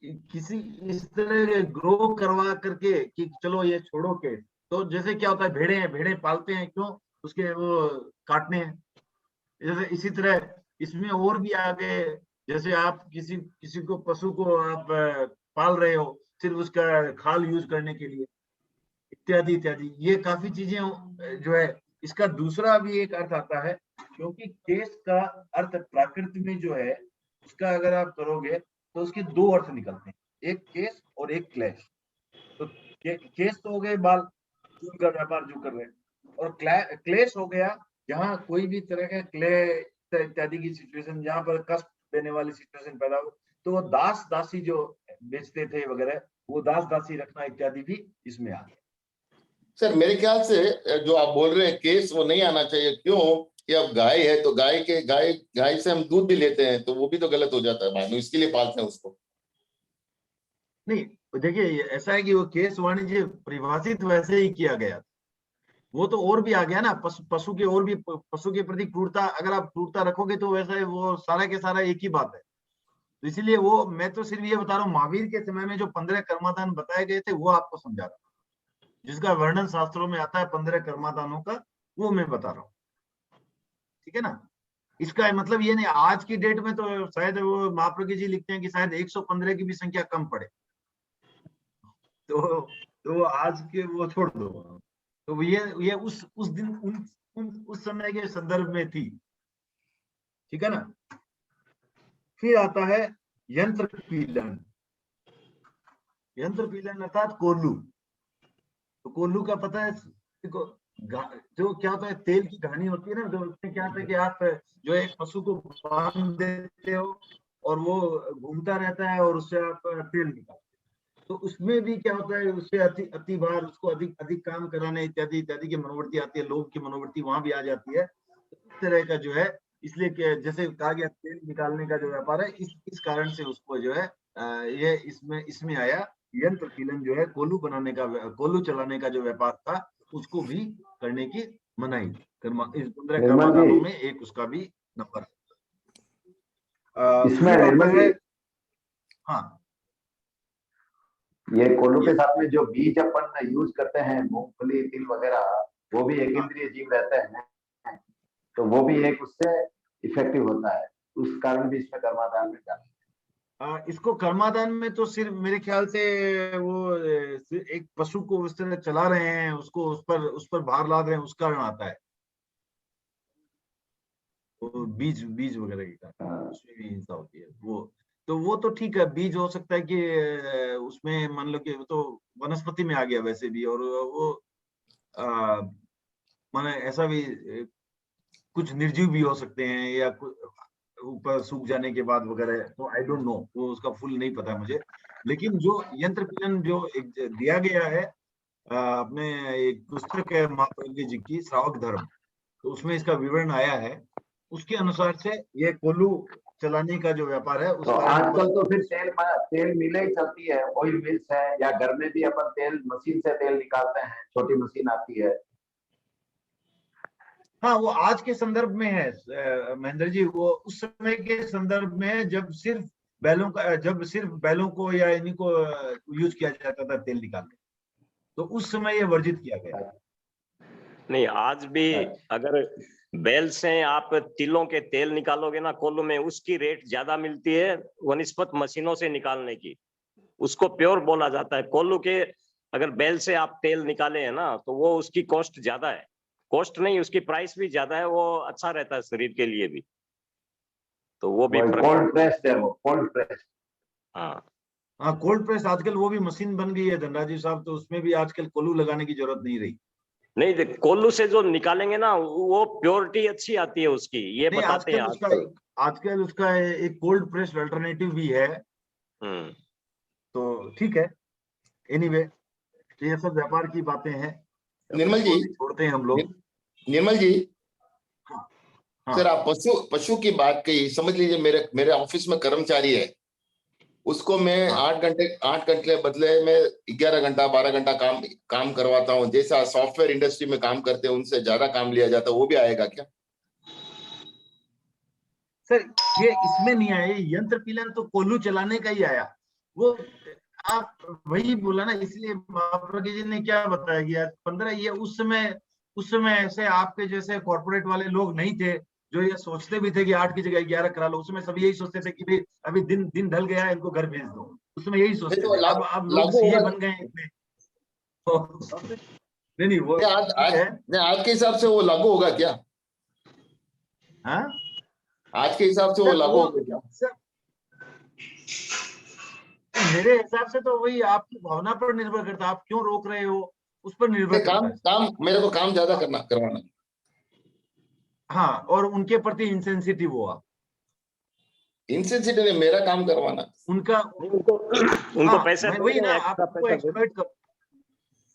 किसी इस तरह के ग्रो करवा करके कि चलो ये छोड़ो के, तो जैसे क्या होता है, भेड़े पालते हैं क्यों, उसके वो काटने हैं। जैसे इसी तरह इसमें और भी आगे, जैसे आप किसी को पशु को आप पाल रहे हो सिर्फ उसका खाल यूज करने के लिए, इत्यादि इत्यादि, ये काफी चीजें जो है। इसका दूसरा भी एक अर्थ आता है, क्योंकि केस का अर्थ प्राकृत में जो है उसका अगर आप करोगे तो उसके दो अर्थ निकलते हैं, एक केस और एक क्लेश। तो केस तो हो गए बाल, उनका व्यापार जो कर रहे हैं, और क्लेश हो गया जहाँ कोई भी तरह का क्ले इत्यादि की सिचुएशन, जहाँ पर कष्ट देने वाली सिचुएशन पैदा हो, तो वो दास दासी जो बेचते थे वगैरह, वो दास दासी रखना इत्यादि भी इसमें आ गया। सर मेरे ख्याल से जो आप बोल रहे हैं केस वो नहीं आना चाहिए, क्यों कि अब गाय है तो गाय से हम दूध भी लेते हैं, तो वो भी तो गलत हो जाता है भाई, इसके लिए पालते हैं उसको। नहीं देखिए, ऐसा है कि वो केस वाणिज्य परिभाषित वैसे ही किया गया, वो तो और भी आ गया ना, पशु के और भी, पशु के प्रति क्रूरता, अगर आप क्रूरता रखोगे तो वैसे वो सारा के सारा एक ही बात है। तो इसीलिए वो, मैं तो सिर्फ ये बता रहा हूँ, महावीर के समय में जो 15 कर्मादान बताए गए थे वो आपको समझा रहा हूँ, जिसका वर्णन शास्त्रों में आता है 15 कर्मादानों का, वो मैं बता रहा हूँ, ठीक है ना। इसका मतलब ये नहीं, आज की डेट में तो शायद वो महाप्रज्ञ जी लिखते हैं कि शायद 115 की भी संख्या कम पड़े, तो आज के वो छोड़ दो। तो ये उस दिन उस समय के संदर्भ में थी, ठीक है ना। फिर आता है यंत्र पीलन। यंत्र पीलन अर्थात कोल्लू। तो कोल्लू का पता है, देखो जो क्या होता है, तेल की कहानी होती है ना, तो उसमें क्या होता है कि आप जो एक पशु को बांध देते हो और वो घूमता रहता है और उससे आप तेल निकालते हो, तो उसमें भी क्या होता है, उससे अति बार उसको अधिक काम कराने इत्यादि इत्यादि की मनोवृत्ति आती है, लोभ की मनोवृत्ति वहां भी आ जाती है। इस तरह का जो है, इसलिए कि जैसे कहा गया तेल निकालने का जो व्यापार है, इस कारण से उसको जो है ये इसमें आया यंत्र पीलन, जो है कोल्लू बनाने का, कोल्लू चलाने का जो व्यापार था, उसको भी करने की मनाही। इस 15 कर्मादानों में एक उसका भी नंबर इसमें फिर आता निर्मल है, जी, हाँ, ये कोल्लू के साथ में जो बीज अपन यूज करते हैं, मूंगफली तिल वगैरह, वो भी एक इंद्रिय जीव रहते हैं, तो वो भी एक उससे इफेक्टिव होता है, उस कारण भी इसमें कर्मादान में जाना। इसको कर्मादान में तो सिर्फ मेरे ख्याल से वो एक पशु को उस तरह चला रहे हैं, उसको उस पर भार लाद रहे हैं, उस कारण आता है, वो बीज वगैरह की कारण, उसमें भी हिंसा होती है। वो तो ठीक है, बीज हो सकता है कि उसमें मान लो कि वो तो वनस्पति में आ गया वैसे भी, और वो माने ऐसा भी कुछ निर्जीव भी हो सकते हैं, या ऊपर सूख जाने के बाद वगैरह, तो आई डोंट नो, वो उसका फुल नहीं पता मुझे। लेकिन जो यंत्र पीलन जो एक दिया गया है अपने, एक पुस्तक है महाप्रज्ञ जी की, श्रावक धर्म, तो उसमें इसका विवरण आया है। उसके अनुसार से ये कोल्लू चलाने का जो व्यापार है, तो आजकल तो फिर तेल मिलें ही चलती है, ऑयल मिल्स है, या घर में भी अपन तेल मशीन से तेल निकालते हैं, छोटी मशीन आती है। हाँ, वो आज के संदर्भ में है महेंद्र जी, वो उस समय के संदर्भ में जब सिर्फ बैलों को या इन्हीं को यूज किया जाता था तेल निकालने, तो उस समय ये वर्जित किया गया। नहीं, आज भी अगर बैल से आप तिलों के तेल निकालोगे ना कोल्लू में, उसकी रेट ज्यादा मिलती है वनिस्पत मशीनों से निकालने की। उसको प्योर बोला जाता है। कोल्लू के अगर बैल से आप तेल निकाले हैं ना, तो वो उसकी कॉस्ट ज्यादा है। कॉस्ट नहीं, उसकी प्राइस भी ज्यादा है। वो अच्छा रहता है शरीर के लिए भी, तो वो भी कोल्ड प्रेस्ड है, वो कोल्ड प्रेस्ड। हाँ हाँ, कोल्ड प्रेस आजकल वो भी मशीन बन गई है धनराजी साहब, तो उसमें भी आजकल कोल्लू लगाने की जरूरत नहीं रही। नहीं, देख कोल्लू से जो निकालेंगे ना, वो प्योरिटी अच्छी आती है उसकी, ये नहीं, बताते हैं आजकल उसका एक कोल्ड प्रेस अल्टरनेटिव भी है, तो ठीक है। एनीवे, तो ये सब व्यापार की बातें हैं, निर्मल जी, छोड़ते हैं हम लोग। निर्मल जी, हाँ। सर आप पशु की बात कही, समझ लीजिए मेरे ऑफिस में कर्मचारी है, उसको मैं 8 घंटे बदले में 11 घंटा 12 घंटा काम करवाता हूँ। जैसा सॉफ्टवेयर इंडस्ट्री में काम करते हैं उनसे ज्यादा काम लिया जाता है, वो भी आएगा क्या? सर, ये इसमें नहीं आया, यंत्र पीलन तो कोल्लू चलाने का ही आया। वो आप वही बोला ना, इसलिए महाप्रज्ञ जी ने क्या बताया कि 15 ये उस समय ऐसे आपके जैसे कॉर्पोरेट वाले लोग नहीं थे जो ये सोचते भी थे कि 8 की जगह 11 करा लो। उसमें सब यही सोचते थे कि भाई अभी दिन ढल गया है, इनको घर भेज दो। उसमें यही सोचते तो थे। अब लोग लागू सीए होगा बन गए हैं इतने। नहीं वो है। आज के हिसाब से वो लागू होगा क्या? हाँ, आज के हिसाब से वो लागू होगा क्या? सर, मेरे हिसाब से तो वही आपकी भावना पर निर्भर करता है, आप क्यों रोक रहे हो उस पर निर्भर करता है। मेरे को काम ज्यादा करवाना। हाँ, और उनके प्रति इंसेंसिटिव हुआ, इंसेंसिटिव मेरा काम करवाना, उनको पैसे वही ना, आप उनको एक्सप्लॉइट कर,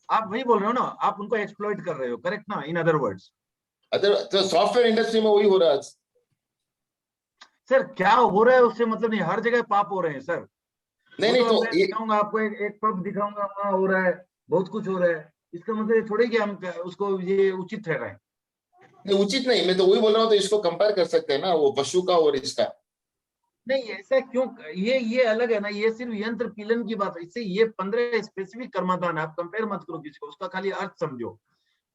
आप वही बोल रहे हो ना, आप उनको एक्सप्लॉइट कर रहे हो, करेक्ट ना, इन अदर वर्ड्स। तो सॉफ्टवेयर इंडस्ट्री में वही हो रहा है सर। क्या हो रहा है उससे मतलब नहीं, हर जगह पाप हो रहे हैं सर। नहीं तो तो मैं दिखाऊंगा आपको, एक पब दिखाऊंगा, वहां हो रहा है, बहुत कुछ हो रहा है। इसका मतलब थोड़ी कि हम उसको ये उचित ठहराएं। उचित नहीं, मैं तो वही बोल रहा हूँ। तो इसको कंपेयर कर सकते हैं ना, वो पशु का और इसका। नहीं, ऐसा क्यों? ये अलग है ना, ये सिर्फ यंत्र पीलन की बात है। इससे ये 15 स्पेसिफिक कर्माधान है, आप कंपेयर मत करो किसी को, उसका खाली अर्थ समझो।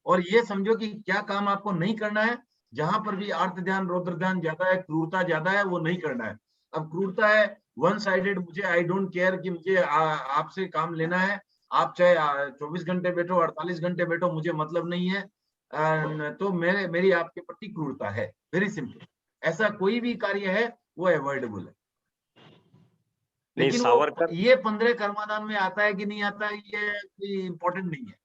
और ये समझो कि क्या काम आपको नहीं करना है। जहां पर भी अर्थ ध्यान रौद्र ध्यान ज्यादा है, क्रूरता ज्यादा है, वो नहीं करना है। अब क्रूरता है वन साइडेड, मुझे आई डोंट केयर कि मुझे आपसे काम लेना है, आप चाहे 24 घंटे बैठो 48 घंटे बैठो, मुझे मतलब नहीं है। तो मेरी आपके प्रति क्रूरता है, वेरी सिंपल। ऐसा कोई भी कार्य है वो अवॉइडेबल है। लेकिन वो ये 15 कर्माधान में आता है कि नहीं आता है, ये इम्पोर्टेंट नहीं है।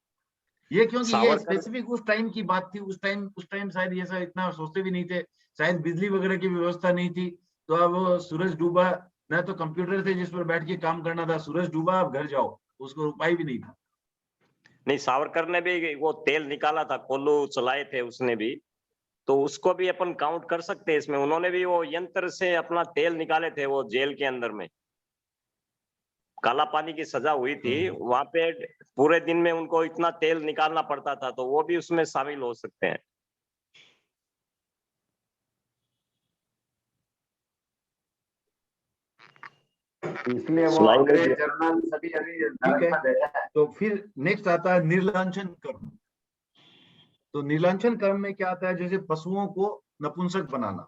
ये क्योंकि ये स्पेसिफिक उस टाइम की बात थी। उस टाइम शायद ये सब इतना सोचते भी नहीं थे, शायद बिजली वगैरह की व्यवस्था नहीं थी। तो अब सूरज डूबा, ना तो कंप्यूटर थे जिस पर बैठ के काम करना था, सूरज डूबा अब घर जाओ, उसको उपाय भी नहीं था। नहीं, सावरकर ने भी वो तेल निकाला था, कोल्लू चलाए थे उसने भी, तो उसको भी अपन काउंट कर सकते हैं इसमें। उन्होंने भी वो यंत्र से अपना तेल निकाले थे, वो जेल के अंदर में काला पानी की सजा हुई थी वहां पे। पूरे दिन में उनको इतना तेल निकालना पड़ता था, तो वो भी उसमें शामिल हो सकते हैं। इसलिए वो अंग्रेज जर्नल सभी अभी ठीक है। तो फिर नेक्स्ट आता है निर्लांछन कर्म। तो निर्लांछन कर्म में क्या आता है? जैसे पशुओं को नपुंसक बनाना,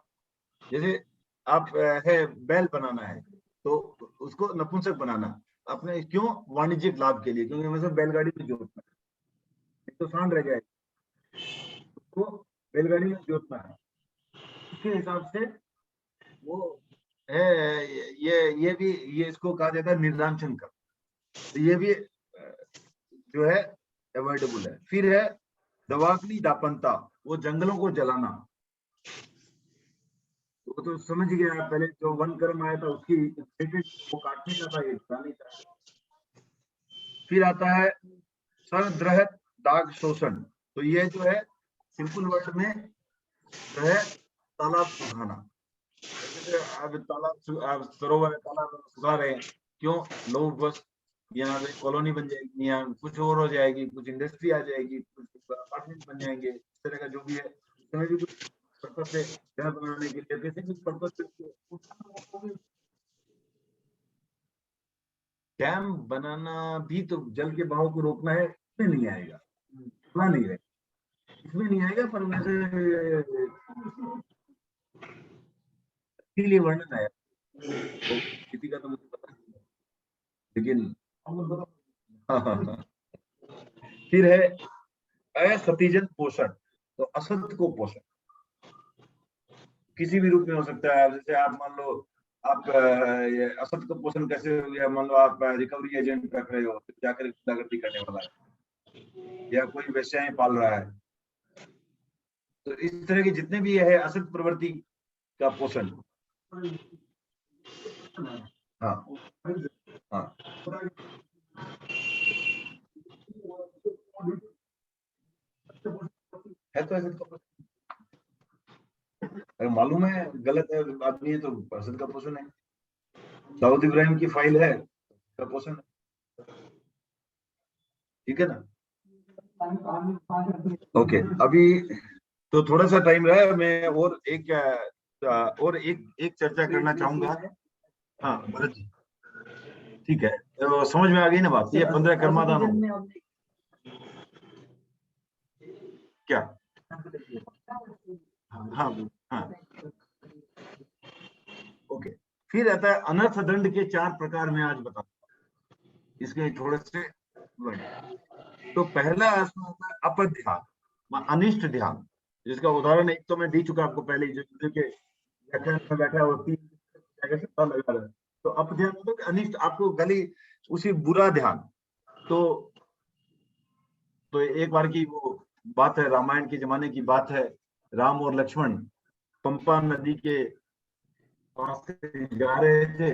जैसे आप है बैल बनाना है तो उसको नपुंसक बनाना अपने, क्यों? वाणिज्यिक लाभ के लिए, क्योंकि हमें सब बैलगाड़ी में जोतना है, तो सांड रह जाएगा, उसको बैलगाड़ी में जोतना है। उसके हिसाब से वो है, ये भी ये इसको कहा जाता है निर्लांछन कर्म। तो ये भी जो है अवॉइडेबल है। फिर है दवाग्नि दापनता, वो जंगलों को जलाना। वो तो समझ गया, पहले जो वन कर्म आया था उसकी वो काटने का था, ये जलाने का। फिर आता है सरद्रहत दाग शोषण। तो ये जो है सिंपल वर्ड में जो है तालाब सुखाना। जैसे अब तालाब सरोवर तालाब सुखा रहे हैं, क्यों? लोग बस यहाँ पे कॉलोनी बन जाएगी, यहाँ कुछ और हो जाएगी, कुछ इंडस्ट्री आ जाएगी, कुछ अपार्टमेंट बन जाएंगे, इस तरह का जो भी है उसमें भी कुछ पर्पस है डैम बनाने के लिए, किसी भी पर्पस से डैम बनाना भी तो जल के बहाव को रोकना है, इसमें नहीं आएगा, इतना नहीं है, इसमें नहीं आएगा, पर वैसे इसीलिए वर्णन आया, तो किसी का तो मुझे पता नहीं है, लेकिन हाँ। फिर है असतीजन पोषण, तो असत को पोषण किसी भी रूप में हो सकता है। जैसे आप मान लो आप ये असत को पोषण कैसे हो गया, मान लो आप रिकवरी एजेंट रख रहे हो, तो जाकर गुंडागर्दी करने वाला है, या कोई वेश्याएं पाल रहा है, तो इस तरह के जितने भी है असत प्रवृत्ति का पोषण। हाँ हाँ, है तो असत का पोषण, अगर मालूम है गलत है आदमी है तो असत का पोषण है। दाऊद इब्राहिम की फाइल है का पोषण, ठीक है ना। ओके, अभी तो थोड़ा सा टाइम रहा है, मैं और एक चर्चा करना चाहूंगा। हाँ भरत जी, ठीक है, तो समझ में आ गई ना बात, ये 15 कर्माधान हो क्या? हाँ हाँ, ओके। फिर आता है अनर्थ दंड के 4 प्रकार में आज बता, इसके थोड़े से तो पहला इसमें होता है अपध्यान, अनिष्ट ध्यान, जिसका उदाहरण एक तो मैं दे चुका आपको पहले, जो के व्याख्यान में बैठा है वो 3 जगह से पता लगा रहा है। तो अपध्यान मतलब कि अनिष्ट, आपको गली उसी बुरा ध्यान। तो एक बार की वो बात है, रामायण के जमाने की बात है, राम और लक्ष्मण पंपा नदी के पास से जा रहे थे,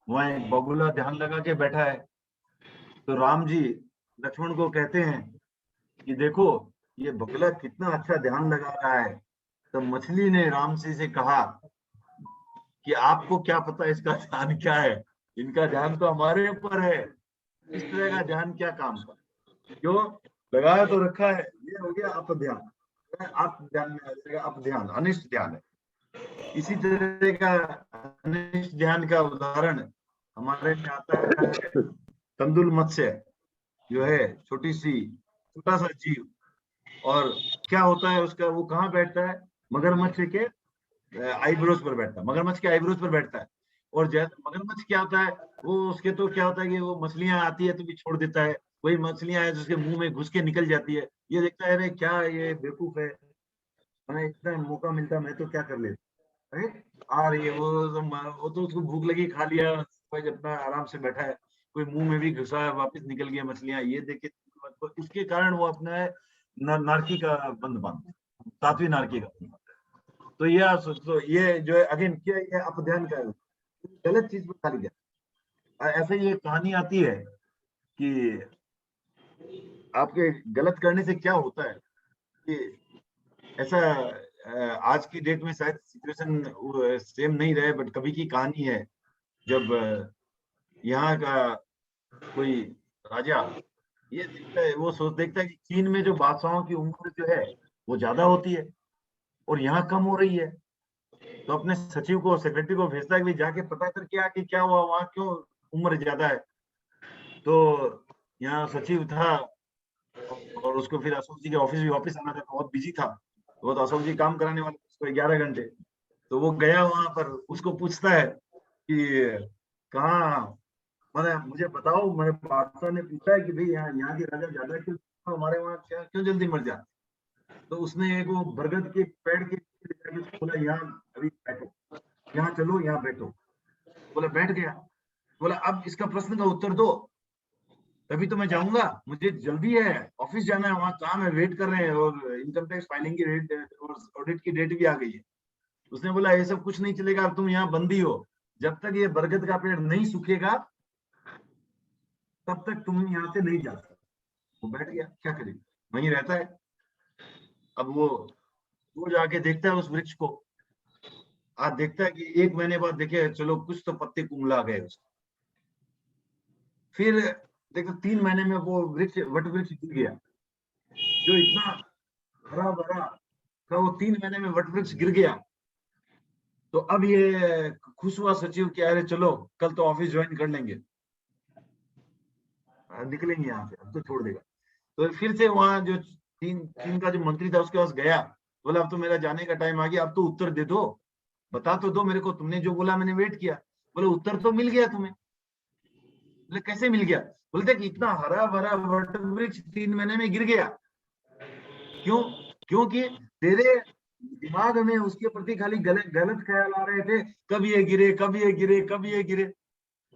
वहां एक बगुला ध्यान लगा के बैठा है। तो राम जी लक्ष्मण को कहते हैं कि देखो ये बगुला कितना अच्छा ध्यान लगा रहा है। तो मछली ने राम जी से कहा कि आपको क्या पता इसका ध्यान क्या है, इनका ध्यान तो हमारे ऊपर है, इस तरह का ध्यान क्या काम का, क्यों लगाया तो रखा है। ये हो गया अपध्यान, आप ध्यान में आ जाएगा, अपध्यान अनिष्ट ध्यान है। इसी तरह का अनिष्ट ध्यान का उदाहरण हमारे में आता है तंदुल मत्स्य, जो है छोटा सा जीव, और क्या होता है उसका, वो कहाँ बैठता है, मगरमच्छ के आईब्रोज पर बैठता है, मगरमच्छ के आईब्रोज पर बैठता है। और मगरमच्छ क्या होता है, वो उसके तो क्या होता है कि वो मछलियां आती है तो भी छोड़ देता है, वही मछलियां है जिसके मुंह में घुस के निकल जाती है, ये देखता है अरे क्या ये बेवकूफ है, मैं इतना मौका मिलता मैं तो क्या कर लेता है, आ रही है वो तो उसको भूख लगी खा लिया, भाई अपना आराम से बैठा है, कोई मुंह में भी घुसा है वापस निकल गया मछलियां, ये देख के तो इसके कारण वो अपना नारकी का बंद बांधता है, 7वीं नारकी का। तो ये जो है अगेन क्या, ये अपध्यान का है, गलत चीज पर खाली गया। ऐसे ही एक कहानी आती है कि आपके गलत करने से क्या होता है, कि ऐसा आज की डेट में शायद सिचुएशन सेम नहीं रहे, बट कभी की कहानी है, जब यहाँ का कोई राजा ये देखता है, वो देखता है कि चीन में जो बादशाहों की उम्र जो है वो ज्यादा होती है और यहाँ कम हो रही है। तो अपने सचिव को, सेक्रेटरी को भेजता है कि जाके पता करके आ कि क्या हुआ, वहां क्यों उम्र ज्यादा है। तो यहाँ सचिव था और उसको फिर अशोक जी के ऑफिस भी वापस आना था, बहुत बिजी था, तो अशोक जी काम कराने वाले उसको 11 घंटे। तो वो गया वहां पर, उसको पूछता है कि कहाँ, मतलब मुझे बताओ, मेरे बादशाह ने पूछा है कि भाई यहाँ की राजा ज्यादा क्यों, हमारे वहाँ क्या क्यों जल्दी मर जाते। तो उसने एक वो बरगद के पेड़ के बोला यहाँ अभी बैठो, यहाँ चलो यहाँ बैठो, बोला बैठ गया। बोला अब इसका प्रश्न का उत्तर दो, तभी तो मैं जाऊंगा, मुझे जल्दी है, ऑफिस जाना है, वहाँ काम है, वेट कर रहे हैं, और इनकम टैक्स फाइलिंग की डेट और ऑडिट की डेट भी आ गई है। उसने बोला ये सब कुछ नहीं चलेगा, अब तुम यहाँ बंदी हो, जब तक ये बरगद का पेड़ नहीं सूखेगा तब तक तुम यहाँ से नहीं जा सकते। वो बैठ गया, क्या करेगा, वहीं रहता है। अब वो जाके देखता है उस वृक्ष को, आज देखता है कि 1 महीने बाद देखे चलो कुछ तो पत्ते कुंभला गए उसके। फिर देखो 3 महीने में वो वृक्ष, वट वृक्ष गिर गया, जो इतना हरा भरा का वो 3 महीने में वट वृक्ष गिर गया, तो अब ये खुश हुआ सचिव कि अरे चलो कल तो ऑफिस ज्वाइन कर लेंगे, निकलेंगे यहाँ से, अब तो छोड़ देगा। तो फिर से वहां जो चीन का जो मंत्री था उसके पास गया, बोला अब तो मेरा जाने का टाइम आ गया, अब तो उत्तर दे दो, बता तो दो मेरे को, तुमने जो बोला मैंने वेट किया। बोले उत्तर तो मिल गया तुम्हें। बोले कैसे मिल गया? बोलते कि इतना हरा भरा वट वृक्ष 3 महीने में गिर गया। क्यों? क्योंकि तेरे दिमाग में उसके प्रति खाली गलत गलत ख्याल आ रहे थे, कब ये गिरे, कब ये गिरे, कब ये गिरे।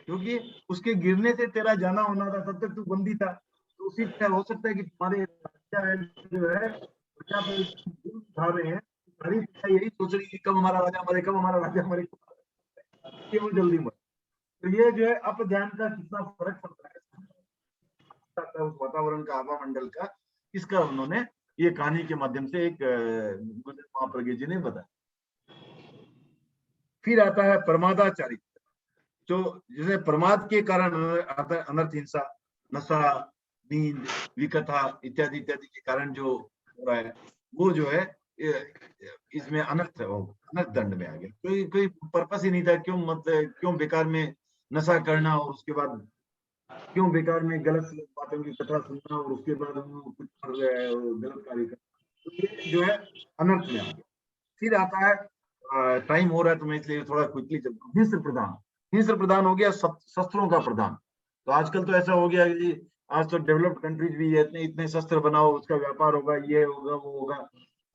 क्योंकि उसके गिरने से तेरा जाना होना था, तब तक तू बंदी था। तो उसी तरह हो सकता है कि तुम्हारे बच्चा है जो है बच्चा पे उठा रहे हैं, सारी दुनिया यही सोच रही है कब हमारा राजा मरे, कब हमारा राजा मरे, कि वो जल्दी मरे। तो ये जो है अपध्यान का कितना फर्क पड़ता है उस वातावरण का, आभा मंडल का, इसका उन्होंने ये कहानी के माध्यम से एक महाप्रज्ञ जी ने बताया। फिर आता है प्रमादाचारित्र, जो जैसे प्रमाद के कारण आता है अनर्थ, हिंसा, नशा, नींद, विकथा इत्यादि इत्यादि के कारण जो हो रहा है, वो जो है इसमें अनर्थ है, अनर्थ दंड में आ गया। कोई पर्पस ही नहीं था, क्यों बेकार में नशा करना और उसके बाद क्यों बेकार में गलत बातों की कथा सुनना और उसके बाद हम कुछ कर रहे हैं गलत कार्य कर, तो ये जो है अनर्थ में आ गया। फिर आता है, टाइम हो रहा है तो मैं इसलिए थोड़ा क्विकली चलता हूँ, हिंस्र प्रदान। हिंस्र प्रदान हो गया शस्त्रों का प्रदान। तो आजकल तो ऐसा हो गया कि आज तो डेवलप्ड कंट्रीज भी है, इतने इतने शस्त्र बनाओ, उसका व्यापार होगा, ये होगा, वो होगा।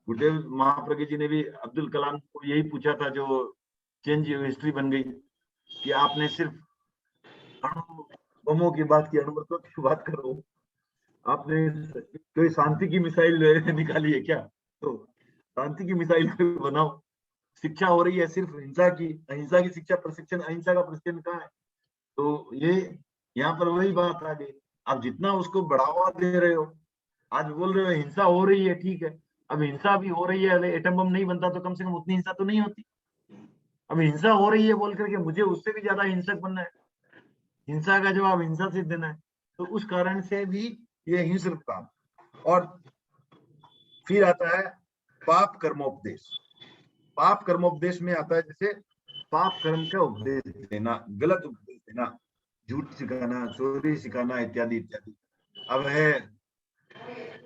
गुरुदेव महाप्रज्ञ जी ने भी अब्दुल कलाम को यही पूछा था, जो चेंज हिस्ट्री बन गई, कि आपने सिर्फ अणु बमों की बात की, अणुबमों की बात करो, आपने कोई शांति की मिसाइल निकाली है क्या? तो शांति की मिसाइल बनाओ। शिक्षा हो रही है सिर्फ हिंसा की, अहिंसा की शिक्षा, प्रशिक्षण अहिंसा का प्रशिक्षण कहाँ है? तो ये यहाँ पर वही बात आ गई। आप जितना उसको बढ़ावा दे रहे हो, आज बोल रहे हो हिंसा हो रही है, ठीक है, अब हिंसा भी हो रही है, एटम बम नहीं बनता तो कम से कम उतनी हिंसा तो नहीं होती। अब हिंसा हो रही है बोल करके मुझे उससे भी ज्यादा हिंसक बनना है, हिंसा का जवाब हिंसा से देना है। तो उस कारण से भी ये हिंसकता। और फिर आता है पाप कर्मोपदेश। पाप कर्मोपदेश में आता है जैसे पाप कर्म का उपदेश देना, गलत उपदेश देना, झूठ सिखाना, चोरी सिखाना इत्यादि इत्यादि। अब है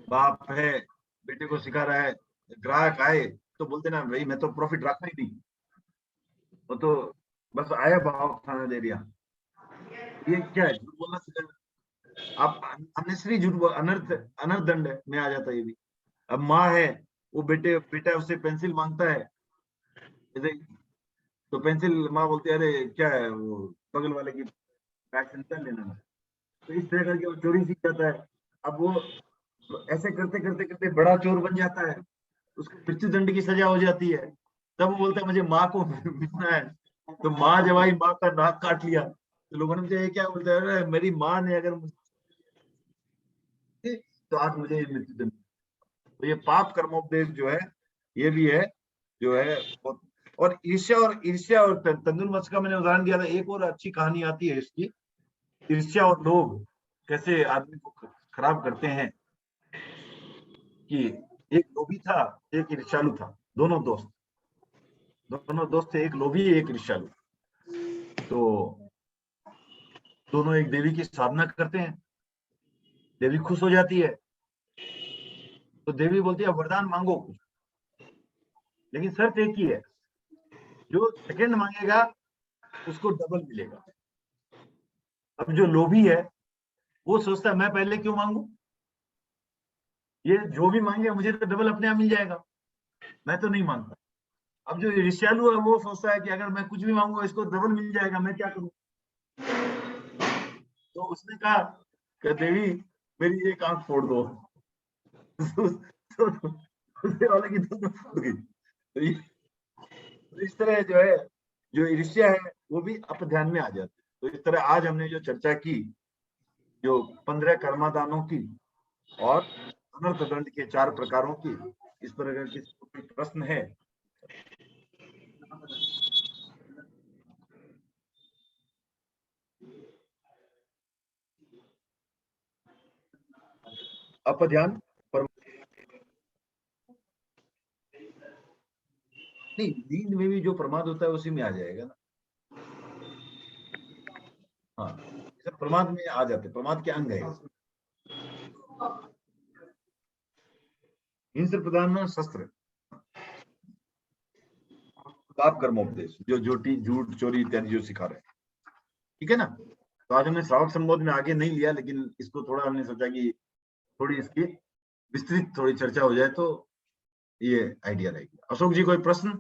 बाप है, बेटे को सिखा रहा है, ग्राहक आए तो बोलते ना भाई मैं तो प्रॉफिट रखा ही नहीं, वो तो बस आया भाव खाना दे दिया। ये क्या है? झूठ बोलना सिखा, आप अननेसेसरी झूठ बोल, अनर्थ अनर्थ दंड में आ जाता है ये भी। अब माँ है, वो बेटा उससे पेंसिल मांगता है, तो पेंसिल माँ बोलती है अरे क्या है, वो बगल वाले की पेंसिल लेना है। तो इस तरह करके वो चोरी सीख जाता है। अब वो ऐसे करते करते करते बड़ा चोर बन जाता है, उसको मृत्यु दंड की सजा हो जाती है। तब वो बोलता है मुझे माँ को मिलना है। तो माँ जब आई, माँ का नाक काट लिया, तो लोगों ने मुझे ये क्या बोलता है, अरे मेरी माँ ने अगर मुझे तो आज मुझे मृत्यु दंड। तो ये पाप कर्मोपदेश जो है, ये भी है जो है। और ईर्ष्या और तंदुलवंश का मैंने उदाहरण दिया था। एक और अच्छी कहानी आती है इसकी, ईर्ष्या और लोभ कैसे आदमी को खराब करते हैं। कि एक लोभी था, एक ईर्ष्यालु था, दोनों दोस्त थे, एक लोभी एक ईर्ष्यालु। तो दोनों एक देवी की साधना करते हैं, देवी खुश हो जाती है। तो देवी बोलती है वरदान मांगो कुछ, लेकिन शर्त एक ही है, जो सेकंड मांगेगा उसको डबल मिलेगा। अब जो लोभी है वो सोचता है मैं पहले क्यों मांगू, ये जो भी मांगे मुझे तो डबल अपने आप मिल जाएगा, मैं तो नहीं मांगता। अब जो ईर्ष्यालु है वो सोचता है कि अगर मैं कुछ भी मांगूंगा इसको डबल मिल जाएगा, मैं क्या करूं। तो उसने कहा कि देवी मेरी एक आंख फोड़ दो। तो दूसरे वाले की दोनों फूट गई। तो इस तरह जो है, जो ईर्ष्या है वो भी अपध्यान में आ जाती है। तो इस तरह आज हमने जो चर्चा की, जो 15 कर्मादानों की और अनर्थ दंड के 4 प्रकारों की, इस पर अगर किसी को कोई प्रश्न है। अपध्यान नहीं, नींद में भी जो प्रमाद होता है उसी में आ जाएगा ना। हाँ, ये सब प्रमाद में आ जाते, प्रमाद के अंग है। हिंस्र प्रधान शस्त्र, पाप कर्मोपदेश, जो झूठ चोरी इत्यादि जो सिखा रहे हैं, ठीक है ना। तो आज हमने श्रावक संबोध में आगे नहीं लिया, लेकिन इसको थोड़ा हमने सोचा कि थोड़ी इसकी विस्तृत थोड़ी चर्चा हो जाए तो ये आइडिया रहेगी। अशोक जी, कोई प्रश्न?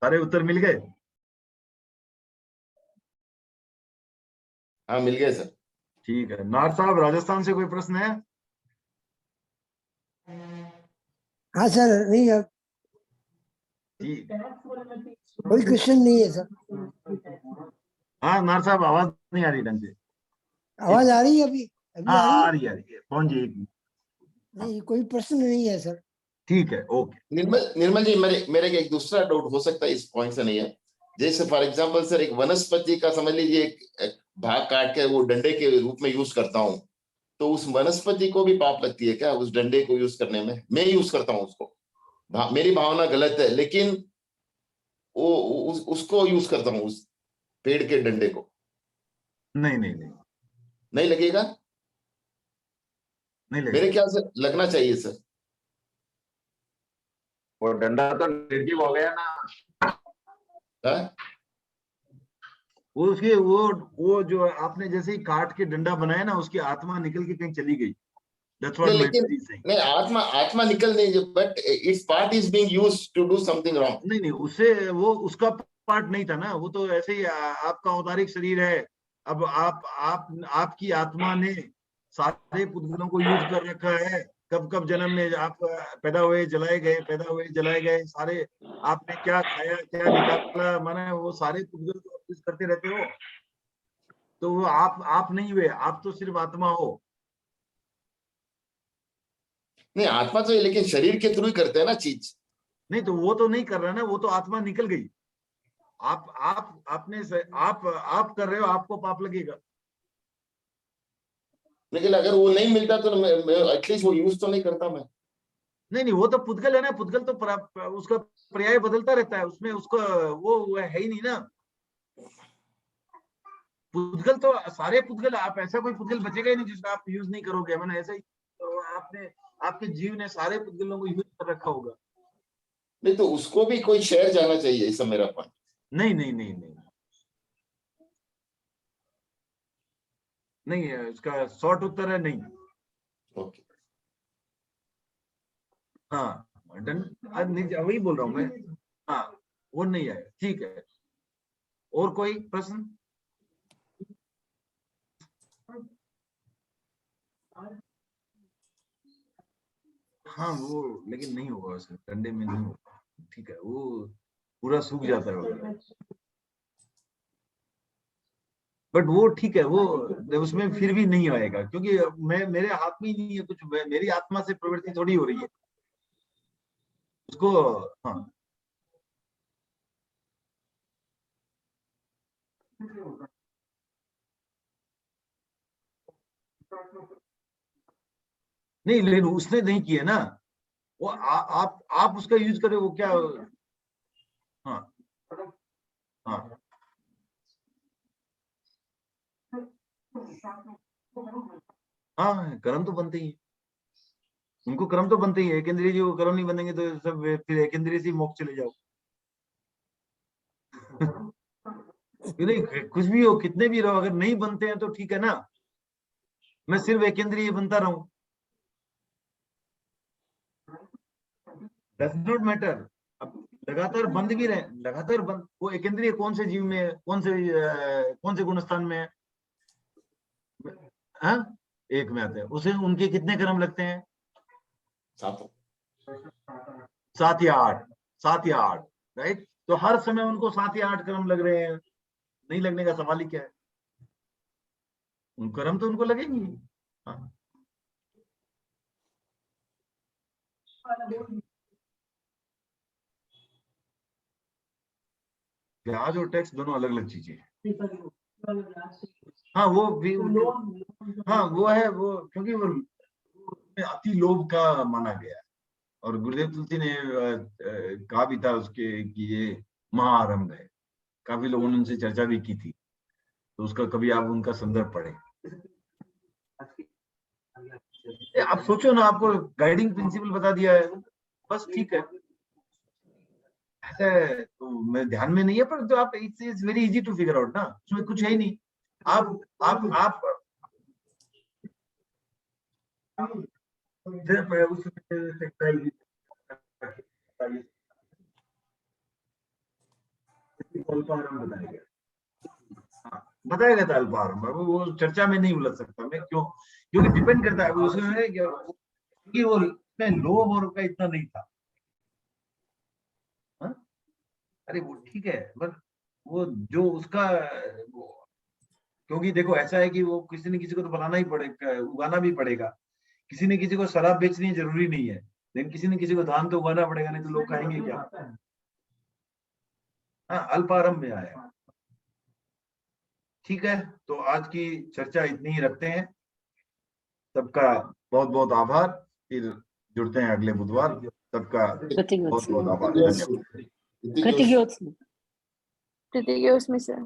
सारे उत्तर मिल गए? हाँ, मिल गए सर। ठीक है। नार साहब, राजस्थान से कोई प्रश्न है? हाँ सर, नहीं अब ठीक, कोई क्वेश्चन नहीं है सर। हाँ नार साहब, आवाज नहीं आ रही ढंग से। आवाज आ रही है अभी? अभी हाँ, आ आ रही है? रही है। कौन जी? एक नहीं, कोई प्रश्न नहीं है सर। ठीक है, ओके। निर्मल जी, मेरे एक दूसरा डाउट हो सकता है, इस पॉइंट से नहीं है। जैसे फॉर एग्जांपल सर, एक वनस्पति का समझ लीजिए एक भाग काट के वो डंडे के रूप में यूज करता हूँ, तो उस वनस्पति को भी पाप लगती है क्या उस डंडे को यूज करने में? मैं यूज करता हूँ उसको, मेरी भावना गलत है, लेकिन वो उसको यूज करता हूँ, उस पेड़ के डंडे को। नहीं नहीं नहीं, नहीं लगेगा? नहीं मेरे लगेगा। ख्याल से लगना चाहिए सर। वो डंडा तो निर्जीव हो गया ना। हाँ? वो उसके वो जो आपने जैसे ही काट के डंडा बनाया ना, उसकी आत्मा निकल के कहीं चली गई। That's what नहीं, my लेकिन buddy is saying. नहीं, आत्मा निकल नहीं, but it's part is being used to do something wrong. नहीं नहीं, उससे वो उसका पार्ट नहीं था ना, वो तो ऐसे ही आपका औदारिक शरीर है। अब आपकी आत्मा ने सारे पुद्गलों को यूज कर रखा है। कब कब जन्म में आप पैदा हुए, जलाए गए, पैदा हुए, जलाए गए, सारे आपने क्या खाया, क्या निकाला, माने वो सारे पुद्गल को आप यूज करते रहते हो। तो वो आप नहीं हुए, आप तो सिर्फ आत्मा हो। नहीं, आत्मा तो है, लेकिन शरीर के थ्रू ही करते हैं ना चीज। नहीं, तो वो तो नहीं कर रहा ना, वो तो आत्मा निकल गई। आप कर रहे हो, आपको पाप लगेगा। लेकिन अगर वो नहीं मिलता तो एटलीस्ट वो यूज तो नहीं करता मैं। नहीं नहीं, वो तो पुद्गल है ना, पुद्गल तो उसका पर्याय बदलता रहता है, उसमें उसका वो है ही नहीं ना। पुद्गल तो सारे पुद्गल, आप ऐसा कोई पुद्गल बचेगा ही नहीं जिसका आप यूज नहीं करोगे। मैंने ऐसा ही तो आपके जीव ने सारे पुद्गलों को यूज कर रखा होगा। नहीं, तो उसको भी कोई शेयर जाना चाहिए, ऐसा मेरा पॉइंट। नहीं नहीं नहीं नहीं नहीं है, इसका शॉर्ट उत्तर है नहीं। ओके। हाँ, वही बोल रहा हूँ मैं। हाँ, वो नहीं है, ठीक है। और कोई प्रश्न? हाँ, वो लेकिन नहीं होगा, उसके ठंडे में नहीं होगा। ठीक है, वो पूरा सूख जाता है, बट वो ठीक है, वो उसमें फिर भी नहीं आएगा, क्योंकि मेरे हाथ में ही नहीं है कुछ। मेरी आत्मा से प्रवृत्ति थोड़ी हो रही है उसको। हाँ, नहीं, लेकिन उसने नहीं किया ना। वो आप उसका यूज करें, वो क्या। हाँ हाँ हाँ, कर्म तो बनते ही है, उनको कर्म तो बनते ही है। एक इंद्रिय जी, वो कर्म नहीं बनेंगे तो सब फिर एक इंद्रिय से मोक्ष चले जाओ। क्यों नहीं, कुछ भी हो, कितने भी रहो, अगर नहीं बनते हैं तो ठीक है ना, मैं सिर्फ एक इंद्रिय बनता रहूं, डज नॉट मैटर। अब लगातार बंद भी रहे, लगातार बंद, वो एक इंद्रिय कौन से जीव में है, कौन से गुण स्थान में है? हाँ, एक में आते हैं, उसे उनके कितने कर्म लगते हैं? 7। 7 या 8, 7 या 8, राइट। तो हर समय उनको 7 या 8 कर्म लग रहे हैं, नहीं लगने का सवाल ही क्या है। उन कर्म तो उनको लगेंगे। हाँ, ब्याज और टैक्स दोनों अलग अलग चीजें हैं। हाँ, वो भी, हाँ वो है, वो क्योंकि वो अति लोभ का माना गया है। और गुरुदेव तुलसी ने कहा भी था उसके कि ये महाआरंभ है। काफी लोगों ने उनसे चर्चा भी की थी, तो उसका कभी आप उनका संदर्भ पढ़े। आप सोचो ना, आपको गाइडिंग प्रिंसिपल बता दिया है, बस ठीक है। ऐसा तो मैं ध्यान में नहीं है, पर तो आप it's very easy to figure out ना, उसमें कुछ है ही नहीं। आप बताएगा था अल्पारंभ, वो चर्चा में नहीं उलझ सकता मैं, क्यों? क्योंकि डिपेंड करता है उसमें कि वो लोभ और का इतना नहीं था। हाँ? अरे वो ठीक है, पर वो जो उसका क्योंकि देखो ऐसा है कि वो किसी न किसी को तो बनाना ही पड़ेगा, उगाना भी पड़ेगा। किसी न किसी को शराब बेचनी जरूरी नहीं है, लेकिन किसी न किसी को धान तो उगाना पड़ेगा, नहीं तो लोग खाएंगे क्या? हाँ, अल्पारंभ में आया। ठीक है, तो आज की चर्चा इतनी ही रखते हैं। सबका बहुत बहुत आभार, फिर जुड़ते हैं अगले बुधवार। सबका बहुत बहुत आभार, धन्यवाद। Критикиосми, sir.